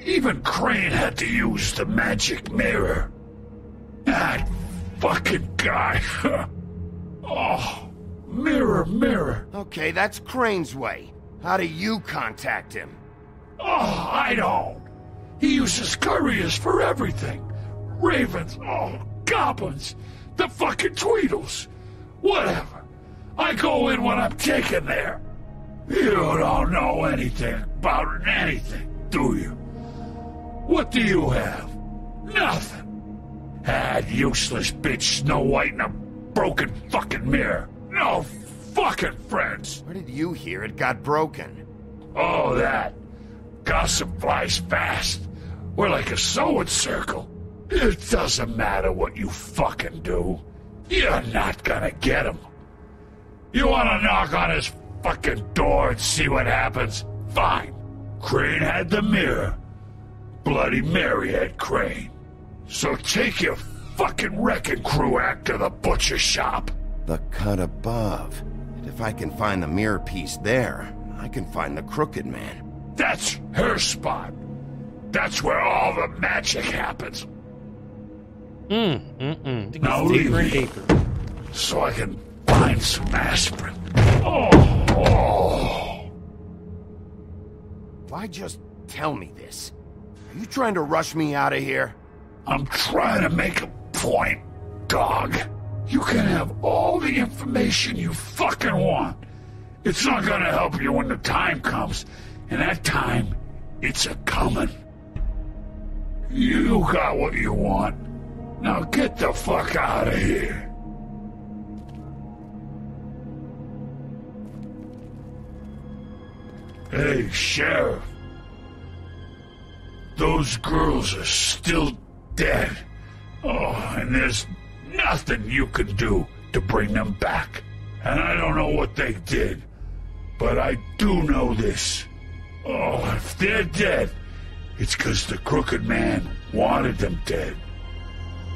Even Crane had to use the magic mirror. That fucking guy. Oh, mirror, mirror. Okay, that's Crane's way. How do you contact him? Oh, I don't. He uses couriers for everything. Ravens, goblins, the fucking Tweedles. Whatever. I go in when I'm taken there. You don't know anything about anything, do you? What do you have? Nothing. That useless bitch Snow White in a broken fucking mirror. No fucking friends. Where did you hear it got broken? Oh, that. Gossip flies fast. We're like a sewing circle. It doesn't matter what you fucking do. You're not gonna get him. You wanna knock on his fucking door and see what happens? Fine. Crane had the mirror. Bloody Mary had Crane. So take your fucking wrecking crew act to the butcher shop. The cut above. If I can find the mirror piece there, I can find the Crooked Man. That's her spot. That's where all the magic happens. Now leave me, so I can find some aspirin. Why just tell me this? Are you trying to rush me out of here? I'm trying to make a point, dog. You can have all the information you fucking want. It's not gonna help you when the time comes, and that time, it's a-comin'. You got what you want. Now get the fuck out of here. Hey, Sheriff. Those girls are still dead. Oh, and there's nothing you can do to bring them back. And I don't know what they did, but I do know this. Oh, if they're dead, it's 'cause the Crooked Man wanted them dead.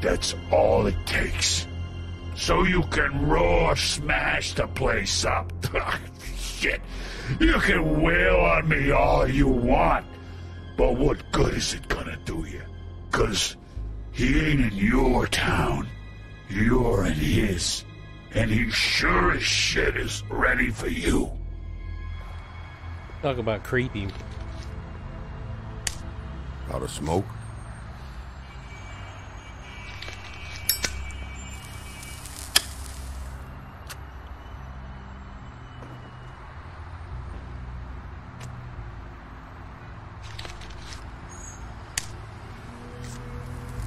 That's all it takes. So you can raw smash the place up. Shit. You can wail on me all you want, but what good is it gonna do you? 'Cause he ain't in your town. You're in his. And he sure as shit is ready for you. Talk about creepy. Out of smoke?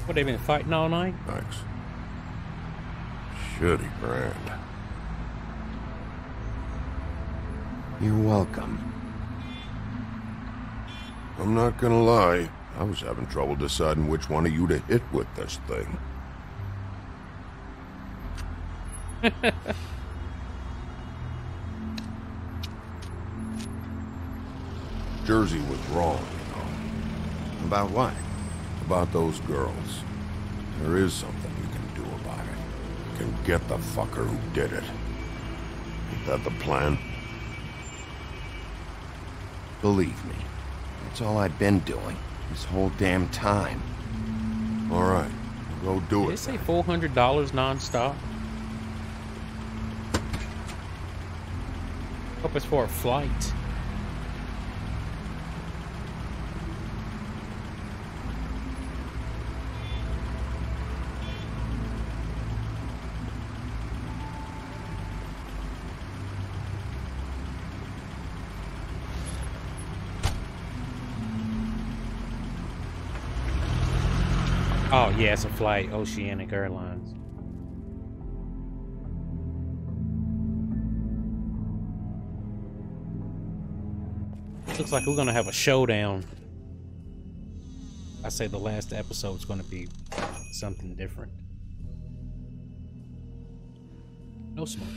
What, they been fighting all night? Thanks. Shitty brand. You're welcome. I'm not gonna lie. I was having trouble deciding which one of you to hit with this thing. Jersey was wrong, you know. About what? About those girls. There is something you can do about it. You can get the fucker who did it. Ain't that the plan? Believe me, that's all I've been doing this whole damn time. All right, go do it. Did they say $400 non-stop? Hope it's for a flight. Oh, yeah, it's a flight, Oceanic Airlines. Looks like we're gonna have a showdown. I say the last episode's gonna be something different. No smoke.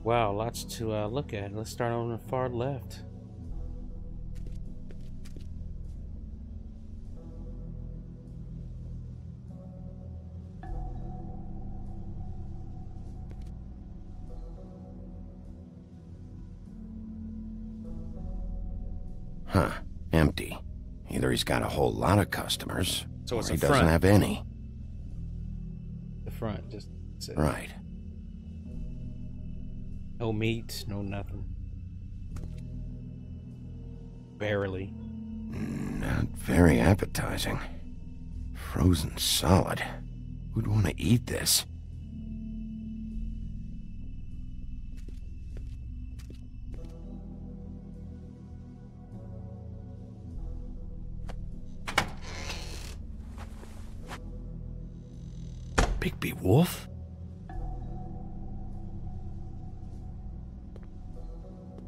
Wow, lots to look at. Let's start on the far left. Huh. Empty. Either he's got a whole lot of customers, so or he doesn't have any. The front, just says. Right. No meat, no nothing. Barely. Not very appetizing. Frozen solid. Who'd want to eat this? Bigby Wolf?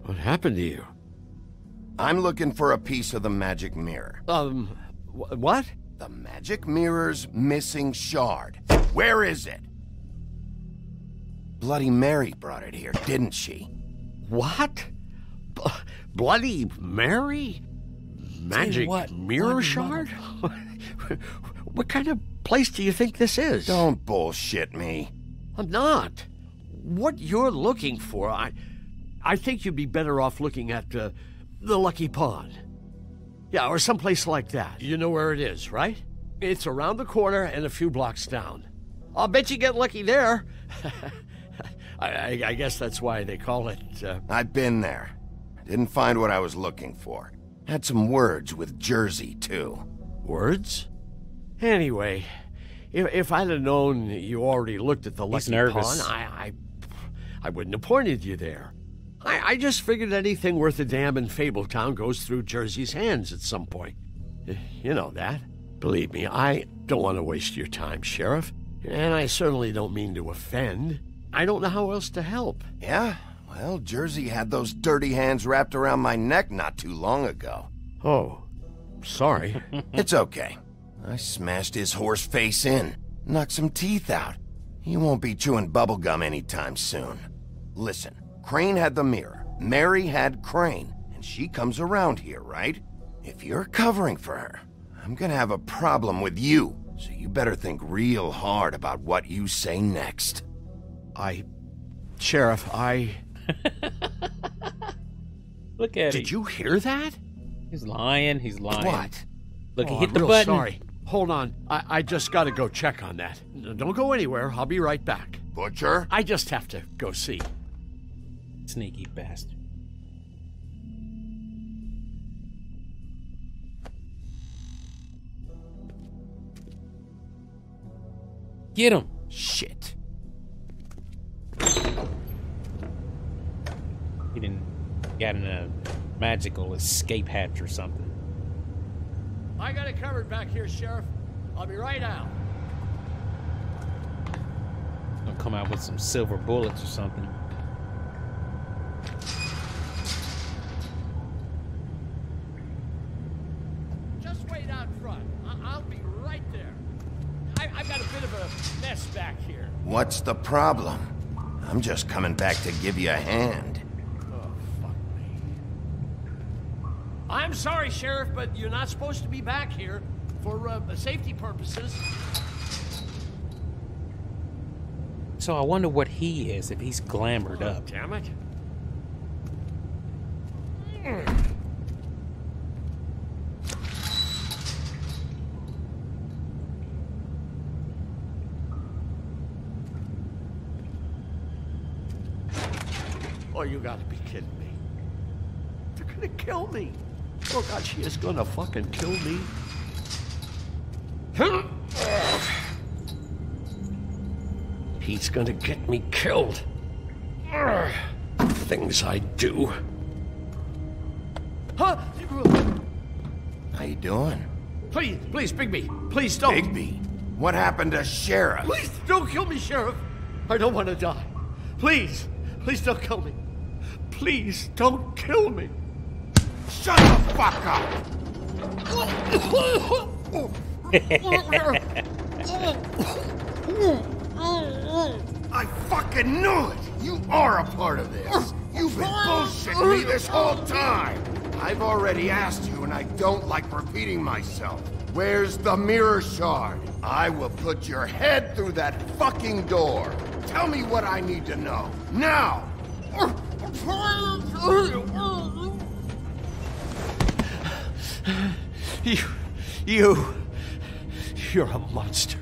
What happened to you? I'm looking for a piece of the magic mirror. What? The magic mirror's missing shard. Where is it? Bloody Mary brought it here, didn't she? What? Bloody Mary? Magic mirror shard? What kind of place do you think this is? Don't bullshit me. I'm not. What you're looking for, I think you'd be better off looking at the Lucky Pond. Yeah, or someplace like that. You know where it is, right? It's around the corner and a few blocks down. I'll bet you get lucky there. I guess that's why they call it, I've been there. Didn't find what I was looking for. Had some words with Jersey, too. Words? Anyway, if I'd have known you already looked at the Lucky Pond, I wouldn't have pointed you there. I just figured anything worth a damn in Fabletown goes through Jersey's hands at some point. You know that. Believe me, I don't want to waste your time, Sheriff. And I certainly don't mean to offend. I don't know how else to help. Yeah? Well, Jersey had those dirty hands wrapped around my neck not too long ago. Oh, sorry. It's okay. I smashed his horse face in, knocked some teeth out. He won't be chewing bubblegum anytime soon. Listen, Crane had the mirror, Mary had Crane, and she comes around here, right? If you're covering for her, I'm gonna have a problem with you, so you better think real hard about what you say next. Sheriff, Look at it. Did you hear that? He's lying. He's lying. What? Look, he I'm hit the real button. Sorry. Hold on. I just gotta go check on that. Don't go anywhere. I'll be right back. Butcher? I just have to go see. Sneaky bastard. Get him. Shit. He didn't get in a magical escape hatch or something. I got it covered back here, Sheriff. I'll be right out. Gonna come out with some silver bullets or something. Just wait out front. I'll be right there. I've got a bit of a mess back here. What's the problem? I'm just coming back to give you a hand. Oh, fuck me. I'm sorry, Sheriff, but you're not supposed to be back here for safety purposes. So I wonder what he is, if he's glamored up. Damn it. Oh, you gotta be kidding me. They're gonna kill me. Oh, God, she is gonna fucking kill me. He's gonna get me killed. Things I do. Huh? How you doing? Please, Bigby. Please don't. Bigby? What happened to Sheriff? Please don't kill me, Sheriff. I don't want to die. Please don't kill me. Please don't kill me. Shut the fuck up! I fucking knew it! You are a part of this! You've been bullshitting me this whole time! I've already asked you and I don't like repeating myself. Where's the mirror shard? I will put your head through that fucking door. Tell me what I need to know. Now! You're a monster.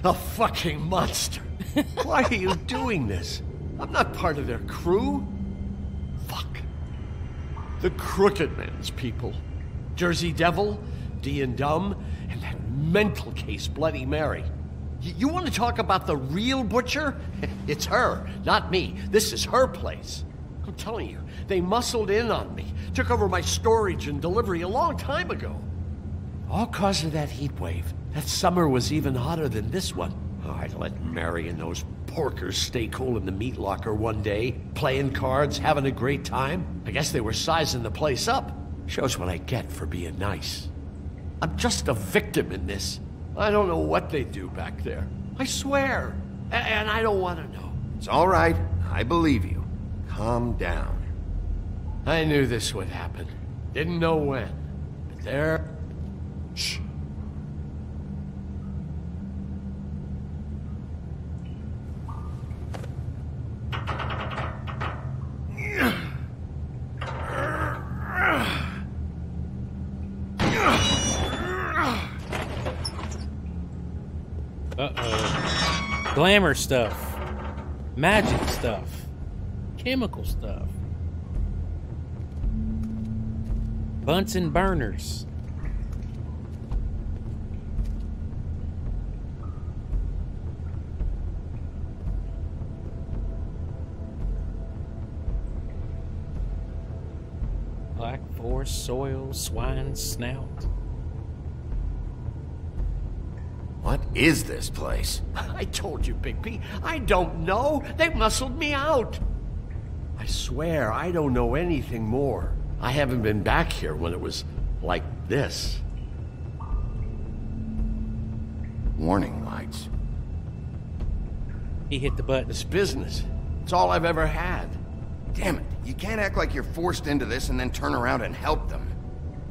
A fucking monster. Why are you doing this? I'm not part of their crew. Fuck. The Crooked Man's people. Jersey Devil, D and Dumb, and that mental case, Bloody Mary. You want to talk about the real butcher? It's her, not me. This is her place. I'm telling you, they muscled in on me, took over my storage and delivery a long time ago. All cause of that heat wave. That summer was even hotter than this one. Oh, I'd let Mary and those porkers stay cool in the meat locker one day, playing cards, having a great time. I guess they were sizing the place up. Shows what I get for being nice. I'm just a victim in this. I don't know what they do back there. I swear. And I don't want to know. It's all right. I believe you. Calm down. I knew this would happen. Didn't know when. But there... Shh. Uh-oh. Glamour stuff. Magic stuff. Chemical stuff. Bunsen burners. Black forest soil, swine snout. What is this place? I told you, Bigby. I don't know. They muscled me out. I swear, I don't know anything more. I haven't been back here when it was like this. Warning lights. He hit the button. It's business. It's all I've ever had. Damn it. You can't act like you're forced into this and then turn around and help them.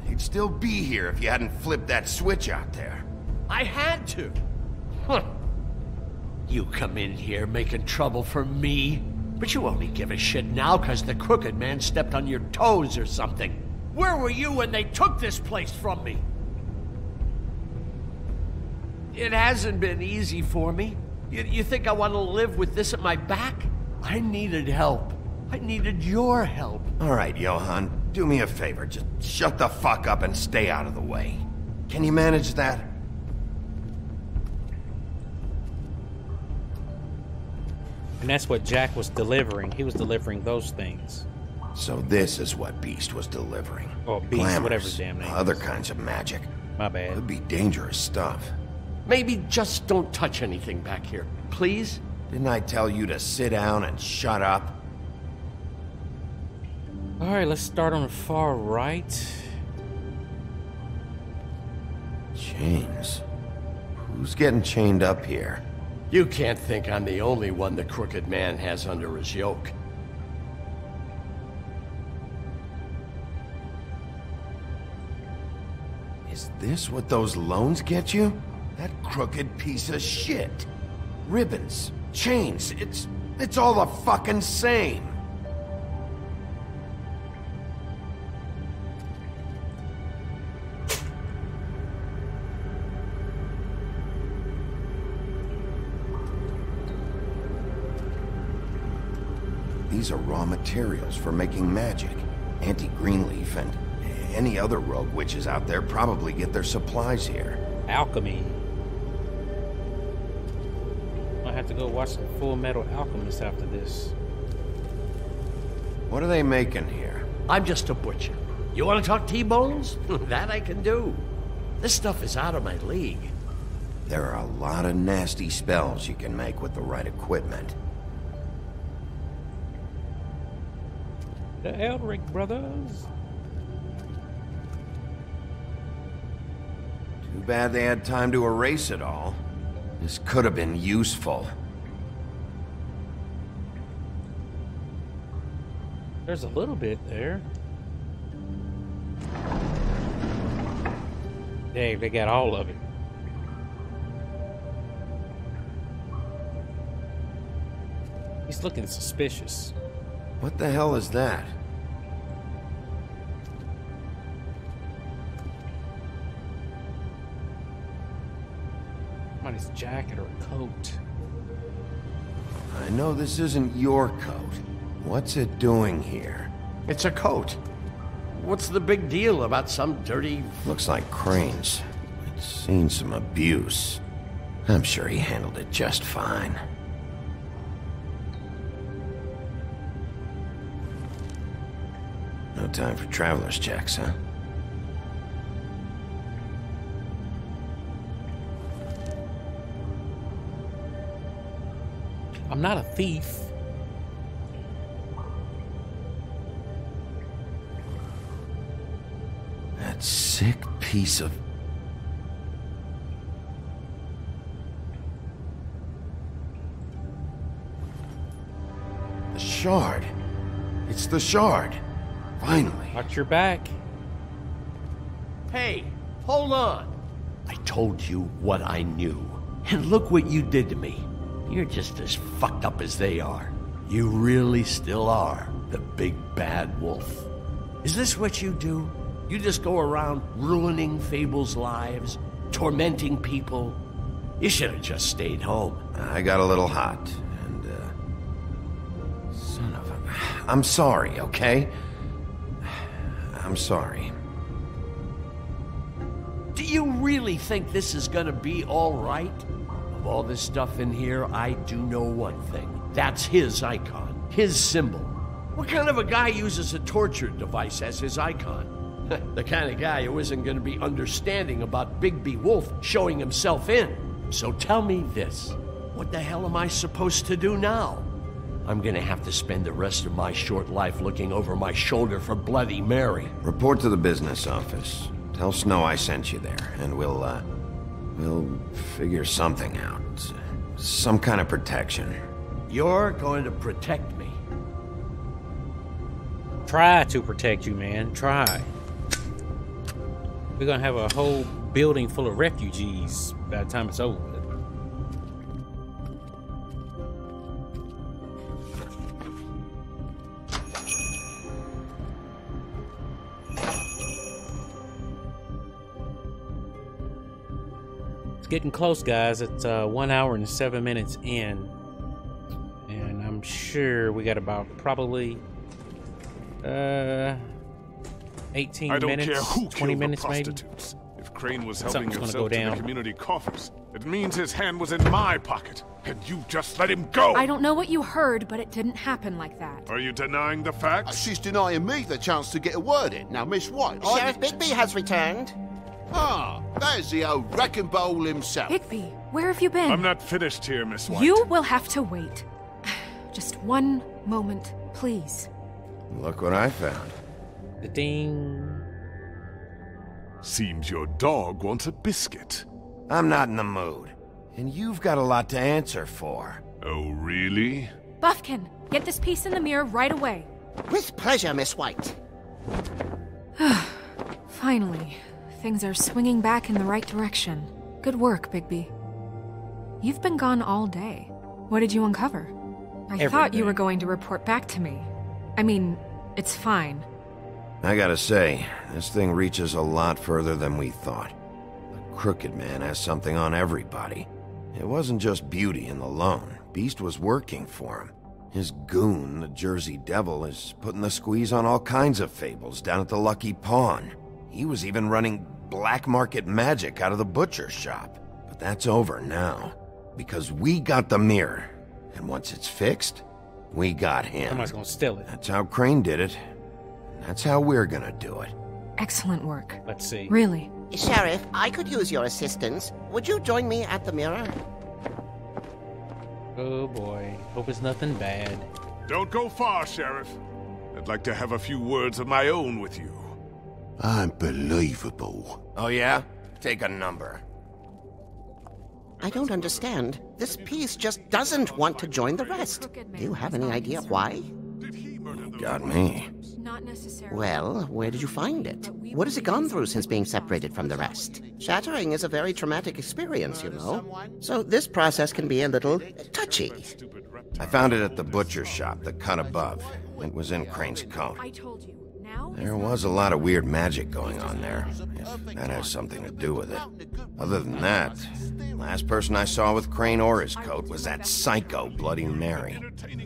You'd still be here if you hadn't flipped that switch out there. I had to. Huh. You come in here making trouble for me, but you only give a shit now because the crooked man stepped on your toes or something. Where were you when they took this place from me? It hasn't been easy for me. You think I want to live with this at my back? I needed help. I needed your help. All right, Johan, do me a favor. Just shut the fuck up and stay out of the way. Can you manage that? And that's what Jack was delivering. He was delivering those things. So this is what Beast was delivering. Oh, Beast, Glamours, whatever his damn name other is. kinds of magic. My bad. Could be dangerous stuff. Maybe just don't touch anything back here, please? Didn't I tell you to sit down and shut up? All right, let's start on the far right. Chains. Who's getting chained up here? You can't think I'm the only one the crooked man has under his yoke. Is this what those loans get you? That crooked piece of shit. Ribbons, chains, it's all the fucking same. These are raw materials for making magic. Auntie Greenleaf and any other rogue witches out there probably get their supplies here. Alchemy. I have to go watch some Full Metal Alchemist after this. What are they making here? I'm just a butcher. You want to talk T-bones? That I can do. This stuff is out of my league. There are a lot of nasty spells you can make with the right equipment. The Eldrick brothers. Too bad they had time to erase it all. This could have been useful. There's a little bit there. Dang, they got all of it. He's looking suspicious. What the hell is that? Somebody's jacket or a coat. I know this isn't your coat. What's it doing here? It's a coat. What's the big deal about some dirty... Looks like Crane's. It's seen some abuse. I'm sure he handled it just fine. No time for traveler's checks, huh? I'm not a thief. That sick piece of... The shard. It's the shard. Finally. Watch your back. Hey, hold on. I told you what I knew. And look what you did to me. You're just as fucked up as they are. You really still are the big bad wolf. Is this what you do? You just go around ruining Fable's lives, tormenting people? You should have just stayed home. I got a little hot, and, son of a... I'm sorry, okay? I'm sorry. Do you really think this is gonna be all right? Of all this stuff in here, I do know one thing. That's his icon, his symbol. What kind of a guy uses a torture device as his icon? The kind of guy who isn't gonna be understanding about Bigby Wolf showing himself in. So tell me this, what the hell am I supposed to do now? I'm gonna have to spend the rest of my short life looking over my shoulder for Bloody Mary. Report to the business office. Tell Snow I sent you there, and we'll figure something out. Some kind of protection. You're going to protect me. Try to protect you, man. Try. We're gonna have a whole building full of refugees by the time it's over. Getting close, guys. It's 1 hour and 7 minutes in, and I'm sure we got about probably 18 I don't minutes, care who 20 killed minutes the maybe. prostitutes. If Crane was helping Something's gonna himself go to down. the community coffers, it means his hand was in my pocket, and you just let him go! I don't know what you heard, but it didn't happen like that. Are you denying the facts? She's denying me the chance to get a word in. Now, Miss White... Sheriff Bigby has returned. Ah, there's the old wrecking bowl himself. Bigby, where have you been? I'm not finished here, Miss White. You will have to wait. Just one moment, please. Look what I found. The ding. Seems your dog wants a biscuit. I'm not in the mood. And you've got a lot to answer for. Oh, really? Buffkin, get this piece in the mirror right away. With pleasure, Miss White. Finally, things are swinging back in the right direction. Good work, Bigby. You've been gone all day. What did you uncover? I thought you were going to report back to me. I mean, it's fine. I gotta say, this thing reaches a lot further than we thought. The Crooked Man has something on everybody. It wasn't just Beauty and the Lone. Beast was working for him. His goon, the Jersey Devil, is putting the squeeze on all kinds of fables down at the Lucky Pawn. He was even running black market magic out of the butcher shop. But that's over now, because we got the mirror. And once it's fixed, we got him. Somebody's gonna steal it. That's how Crane did it. That's how we're gonna do it. Excellent work. Let's see. Really? Sheriff, I could use your assistance. Would you join me at the mirror? Oh boy. Hope it's nothing bad. Don't go far, Sheriff. I'd like to have a few words of my own with you. Unbelievable. Oh yeah? Take a number. I don't understand. This piece just doesn't want to join the rest. Do you have any idea why? Got me. Not necessarily. Well, where did you find it? What has it gone through since being separated from the rest? Shattering is a very traumatic experience, you know. So this process can be a little touchy. I found it at the butcher shop, the cut above. It was in Crane's coat. I told you. Now There was a lot of weird magic going on there, if that has something to do with it. Other than that, last person I saw with Crane or his coat was that psycho Bloody Mary.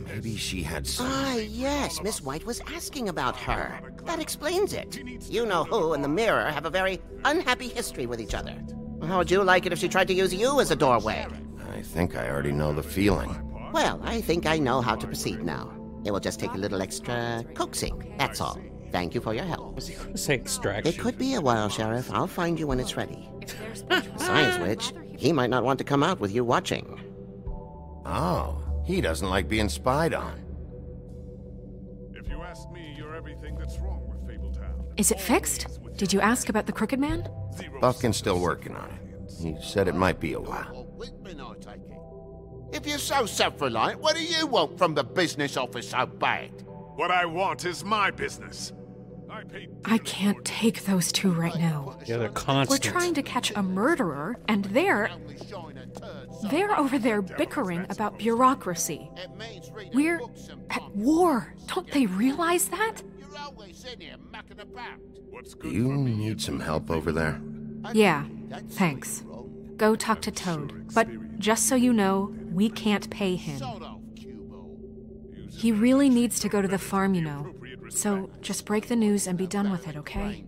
Maybe she had some... Ah, yes, Miss White was asking about her. That explains it. You know who and the mirror have a very unhappy history with each other. How would you like it if she tried to use you as a doorway? I think I already know the feeling. Well, I think I know how to proceed now. It will just take a little extra coaxing, that's all. Thank you for your help. Say extraction. It could be a while, Sheriff. I'll find you when it's ready. Besides which, he might not want to come out with you watching. Oh, He doesn't like being spied on. If you ask me, you're everything that's wrong with Fabletown. Is it fixed? Did you ask about the Crooked Man? Buffkin's still working on it. He said it might be a while. If you're so self-reliant, what do you want from the business office so bad? What I want is my business. I can't take those two right now. Yeah, they're constant. We're trying to catch a murderer, and they're over there bickering about bureaucracy. We're at war. Don't they realize that? Do you need some help over there? Yeah, thanks. Go talk to Toad. But just so you know, we can't pay him. He really needs to go to the farm, you know. So just break the news and be done with it, okay?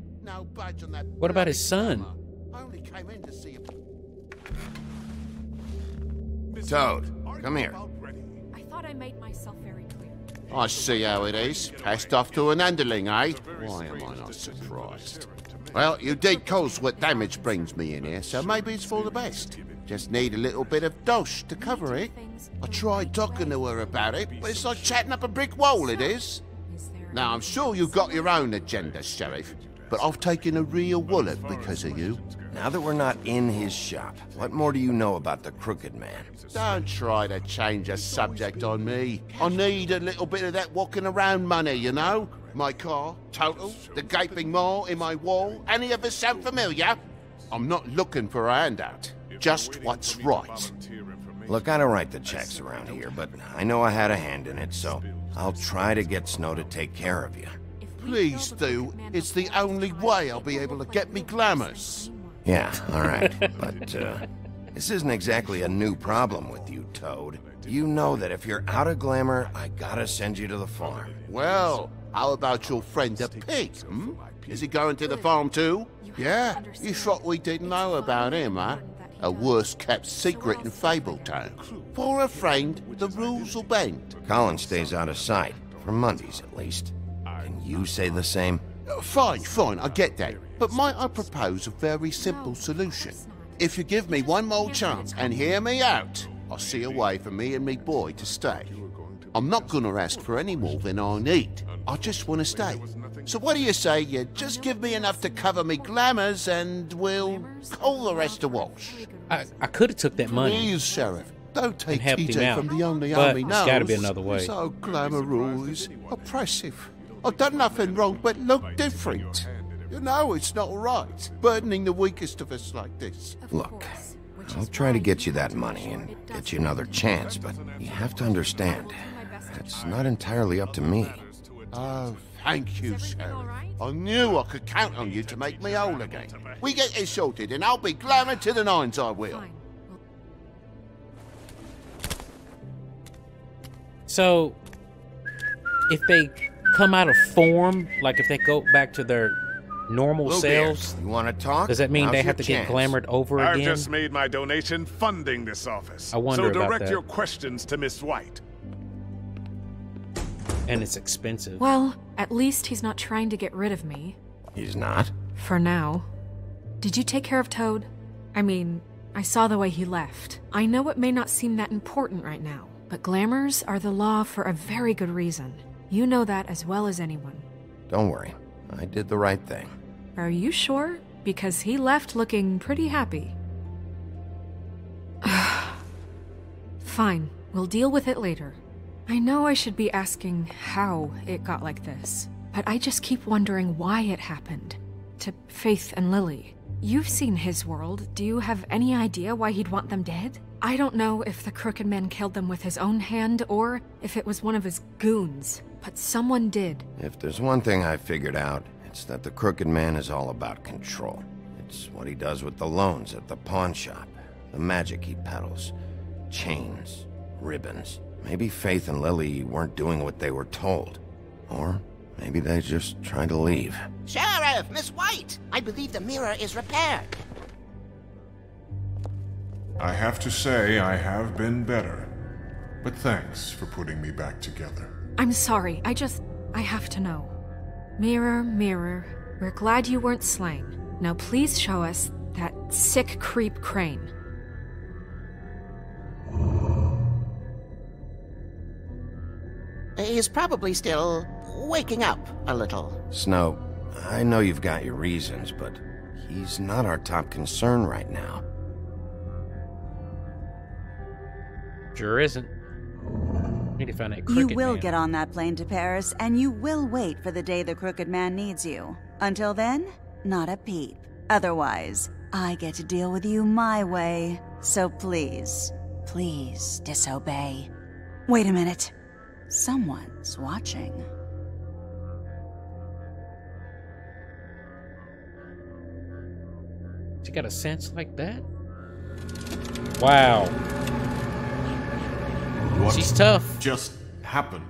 What about his son? Toad, come here. I thought I made myself very clear. I see how it is. Passed off to an underling, eh? Why am I not surprised? Well, you did cause what damage brings me in here, so maybe it's for the best. Just need a little bit of dosh to cover it. I tried talking to her about it, but it's like chatting up a brick wall, it is. Now, I'm sure you've got your own agenda, Sheriff, but I've taken a real wallet because of you. Now that we're not in his shop, what more do you know about the Crooked Man? Don't try to change a subject on me. I need a little bit of that walking around money, you know? My car, total, the gaping maw in my wall. Any of us sound familiar? I'm not looking for a handout. Just what's right. Look, I don't write the checks around here, but I know I had a hand in it, so I'll try to get Snow to take care of you. Please do. It's the only way I'll be able to get me glamours. Yeah, all right. But, this isn't exactly a new problem with you, Toad. You know that if you're out of glamour, I gotta send you to the farm. Well, how about your friend the pig, hmm? Is he going to the farm too? Yeah, you thought we didn't know about him, huh? A worst-kept secret in Fabletown. For a friend, the rules will bend. Colin stays out of sight, for Mondays at least. Can you say the same? Fine, I get that. But might I propose a very simple solution? If you give me one more chance and hear me out, I'll see a way for me and me boy to stay. I'm not gonna ask for any more than I need. I just want to stay. So what do you say you just give me enough to cover me glamours and we'll call the rest a wash? I could have took that money. Please, Sheriff, don't take TJ TJ from the only but army knows. There's gotta be another way. So glamorous, oppressive. I've done nothing wrong but look different. You know it's not right, burdening the weakest of us like this. Look, I'll try to get you that money and get you another chance, but you have to understand, it's not entirely up to me. Oh, thank you, Sheriff. I knew I could count on you to make me whole again. We get it sorted and I'll be glamour to the nines, I will. So, if they come out of form, like if they go back to their normal selves, you want to talk? Does that mean they have to get glamored over again? I've just made my donation funding this office. I wonder about that. So direct your questions to Miss White. And it's expensive. Well, at least he's not trying to get rid of me. He's not? For now. Did you take care of Toad? I mean, I saw the way he left. I know it may not seem that important right now, but glamours are the law for a very good reason. You know that as well as anyone. Don't worry. I did the right thing. Are you sure? Because he left looking pretty happy. Fine. We'll deal with it later. I know I should be asking how it got like this, but I just keep wondering why it happened. To Faith and Lily. You've seen his world. Do you have any idea why he'd want them dead? I don't know if the Crooked Man killed them with his own hand or if it was one of his goons, but someone did. If there's one thing I figured out, it's that the Crooked Man is all about control. It's what he does with the loans at the pawn shop, the magic he peddles, chains, ribbons. Maybe Faith and Lily weren't doing what they were told. Or maybe they just tried to leave. Sheriff, Miss White! I believe the mirror is repaired. I have to say I have been better. But thanks for putting me back together. I'm sorry, I have to know. Mirror, mirror, we're glad you weren't slain. Now please show us that sick creep Crane. He's probably still waking up a little. Snow, I know you've got your reasons, but he's not our top concern right now. Sure isn't. Need to find that crooked You will man. get on that plane to Paris, and you will wait for the day the Crooked Man needs you. Until then, not a peep. Otherwise, I get to deal with you my way. So please, please disobey. Wait a minute. Someone's watching. She got a sense like that? Wow. What She's tough. just happened?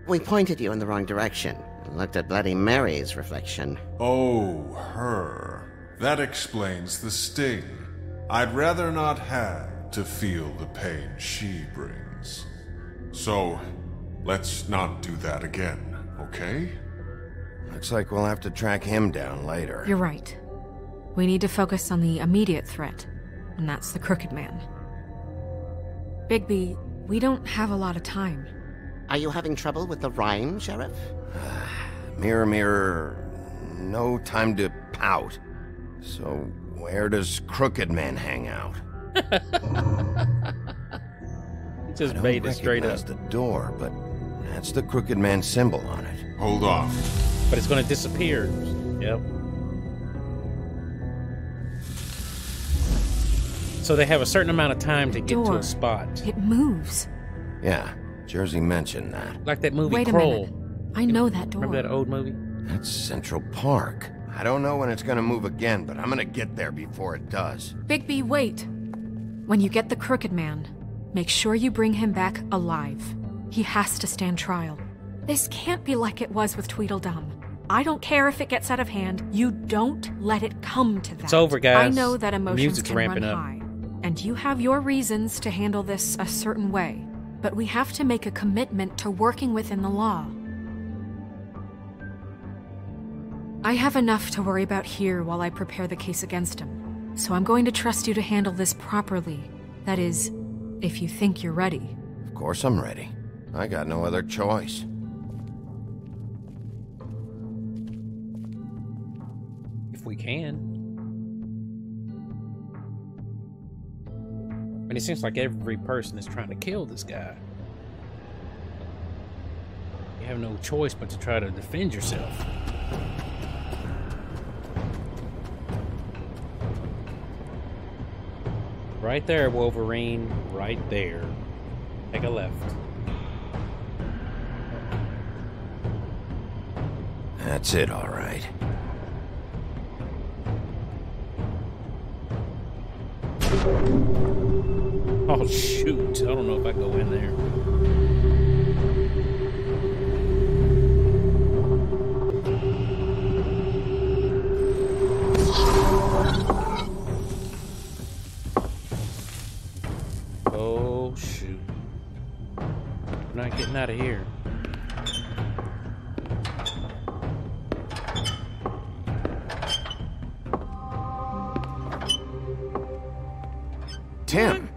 We pointed you in the wrong direction. Looked at Bloody Mary's reflection. Oh, her. That explains the sting. I'd rather not have to feel the pain she brings. So, let's not do that again, okay? Looks like we'll have to track him down later. You're right. We need to focus on the immediate threat, and that's the Crooked Man. Bigby, we don't have a lot of time. Are you having trouble with the rhyme, Sheriff? Mirror, mirror, no time to pout. So, where does Crooked Man hang out? He just made it straight up. The door, but that's the Crooked Man symbol on it. Hold on. But it's going to disappear. Yep. So they have a certain amount of time to get to a spot. It moves. Yeah, Jersey mentioned that. Like that movie Wait Kroll. a minute. I know that door. Remember that old movie? That's Central Park. I don't know when it's gonna move again, but I'm gonna get there before it does. Bigby, wait. When you get the Crooked Man, make sure you bring him back alive. He has to stand trial. This can't be like it was with Tweedledum. I don't care if it gets out of hand. You don't let it come to that. It's over, guys. I know that The emotions music's can ramping run up. high. And you have your reasons to handle this a certain way. But we have to make a commitment to working within the law. I have enough to worry about here while I prepare the case against him. So I'm going to trust you to handle this properly. That is, if you think you're ready. Of course I'm ready. I got no other choice. If we can. And it seems like every person is trying to kill this guy. You have no choice but to try to defend yourself. Right there, Wolverine. Right there. Take a left. That's it, all right. Oh, shoot. I don't know if I go in there. Oh, shoot. I'm not getting out of here. Tim!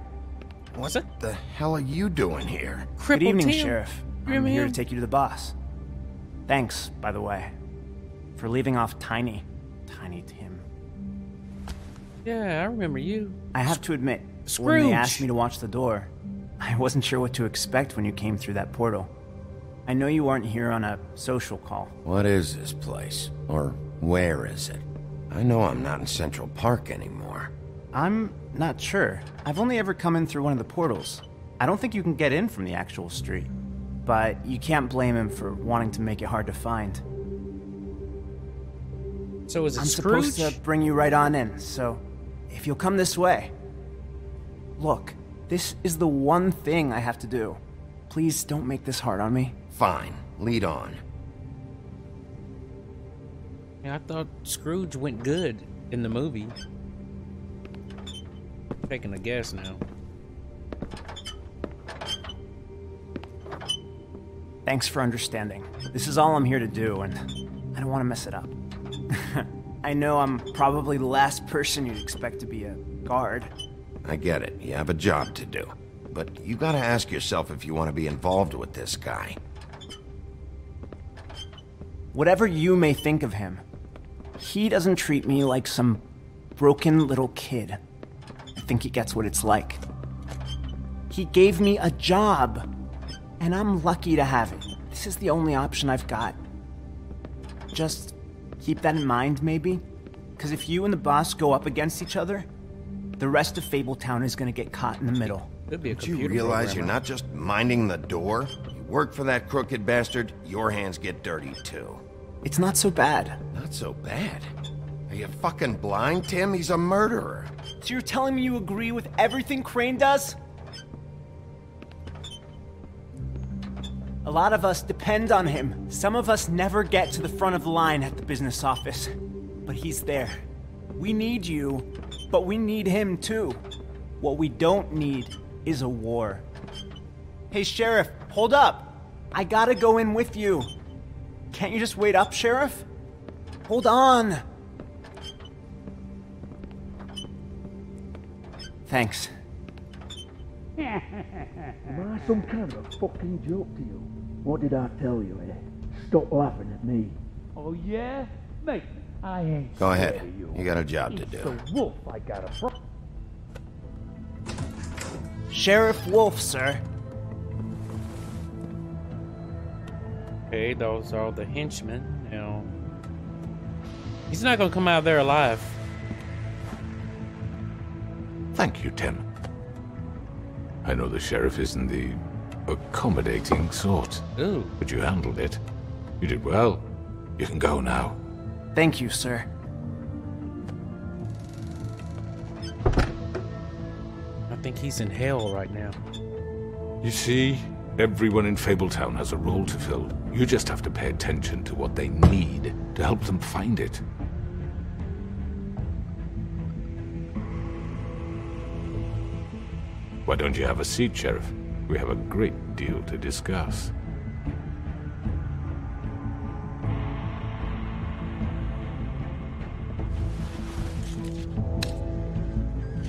What the hell are you doing here? Good evening, Tim. Sheriff. I'm Remember here him? to take you to the boss. Thanks, by the way, for leaving off Tiny Tim. Yeah, I remember you. I have to admit, when Scrooge. they asked me to watch the door, I wasn't sure what to expect when you came through that portal. I know you aren't here on a social call. What is this place? Or where is it? I know I'm not in Central Park anymore. I'm not sure. I've only ever come in through one of the portals. I don't think you can get in from the actual street. But you can't blame him for wanting to make it hard to find. So is it I'm Scrooge? supposed to bring you right on in, so if you'll come this way. Look, this is the one thing I have to do. Please don't make this hard on me. Fine, lead on. Yeah, I thought Scrooge went good in the movie. Taking a guess now. Thanks for understanding. This is all I'm here to do, and I don't want to mess it up. I know I'm probably the last person you'd expect to be a guard. I get it, you have a job to do. But you gotta ask yourself if you want to be involved with this guy. whatever you may think of him, he doesn't treat me like some broken little kid. I think he gets what it's like. He gave me a job, and I'm lucky to have it. This is the only option I've got. Just keep that in mind, maybe? Because if you and the boss go up against each other, the rest of Fabletown is gonna get caught in the middle. Don't you realize you're not just minding the door? You work for that crooked bastard, your hands get dirty too. It's not so bad. Not so bad? Are you fucking blind, Tim? He's a murderer. So you're telling me you agree with everything Crane does? A lot of us depend on him. Some of us never get to the front of the line at the business office. But he's there. We need you, but we need him too. What we don't need is a war. Hey, Sheriff, hold up. I gotta go in with you. Can't you just wait up, Sheriff? Hold on. Thanks. Am I some kind of a fucking joke to you? What did I tell you, eh? Stop laughing at me. Oh, yeah? Mate, I ain't Go ahead. scared of you. You got a job to It's do. the wolf I got a Sheriff Wolf, sir. Okay, those are the henchmen. Now, he's not gonna come out of there alive. Thank you, Tim. I know the sheriff isn't the accommodating sort. Ooh. But you handled it. You did well. You can go now. Thank you, sir. I think he's in hell right now. You see, everyone in Fabletown has a role to fill. You just have to pay attention to what they need to help them find it. Why don't you have a seat, Sheriff? We have a great deal to discuss.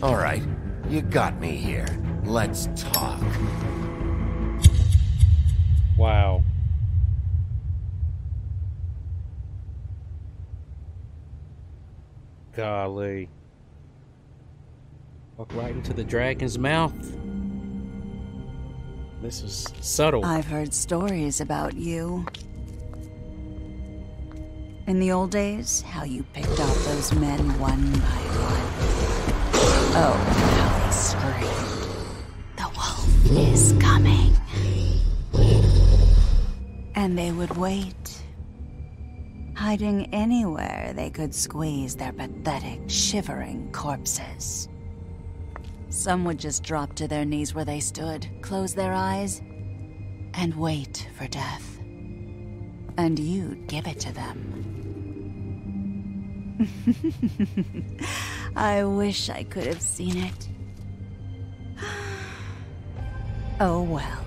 All right, you got me here. Let's talk. Wow. Golly. Walk right into the dragon's mouth. This is subtle. I've heard stories about you. In the old days, how you picked off those men one by one. Oh, how they screamed. The wolf is coming. And they would wait, hiding anywhere they could squeeze their pathetic, shivering corpses. Some would just drop to their knees where they stood, close their eyes, and wait for death. And you'd give it to them. I wish I could have seen it. Oh well.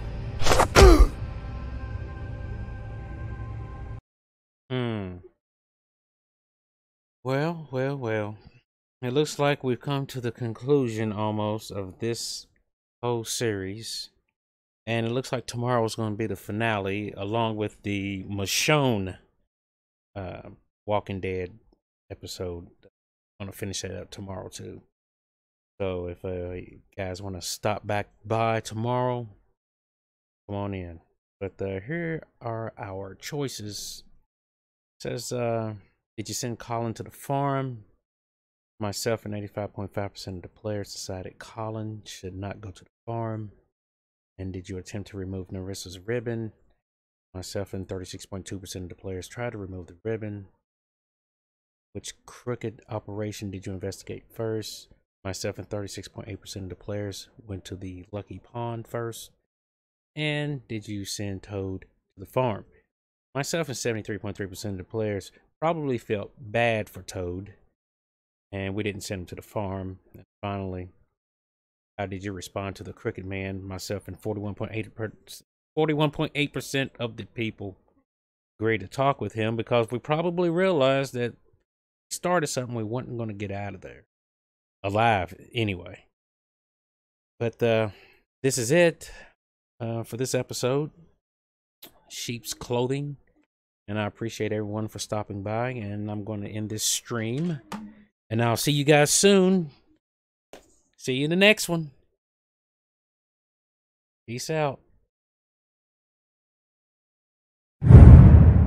Well. It looks like we've come to the conclusion almost of this whole series. And it looks like tomorrow's going to be the finale, along with the Michonne Walking Dead episode. I'm going to finish that up tomorrow too. So if you guys want to stop back by tomorrow, come on in. But here are our choices. It says, did you send Colin to the farm? Myself and 85.5% of the players decided Colin should not go to the farm. And did you attempt to remove Narissa's ribbon? Myself and 36.2% of the players tried to remove the ribbon. Which crooked operation did you investigate first? Myself and 36.8% of the players went to the Lucky Pond first. And did you send Toad to the farm? Myself and 73.3% of the players probably felt bad for Toad, and we didn't send him to the farm. And finally, how did you respond to the Crooked Man? Myself and 41.8% of the people agreed to talk with him because we probably realized that he started something we weren't going to get out of there alive anyway. But this is it for this episode. Sheep's Clothing. And I appreciate everyone for stopping by. And I'm going to end this stream. And I'll see you guys soon. See you in the next one. Peace out.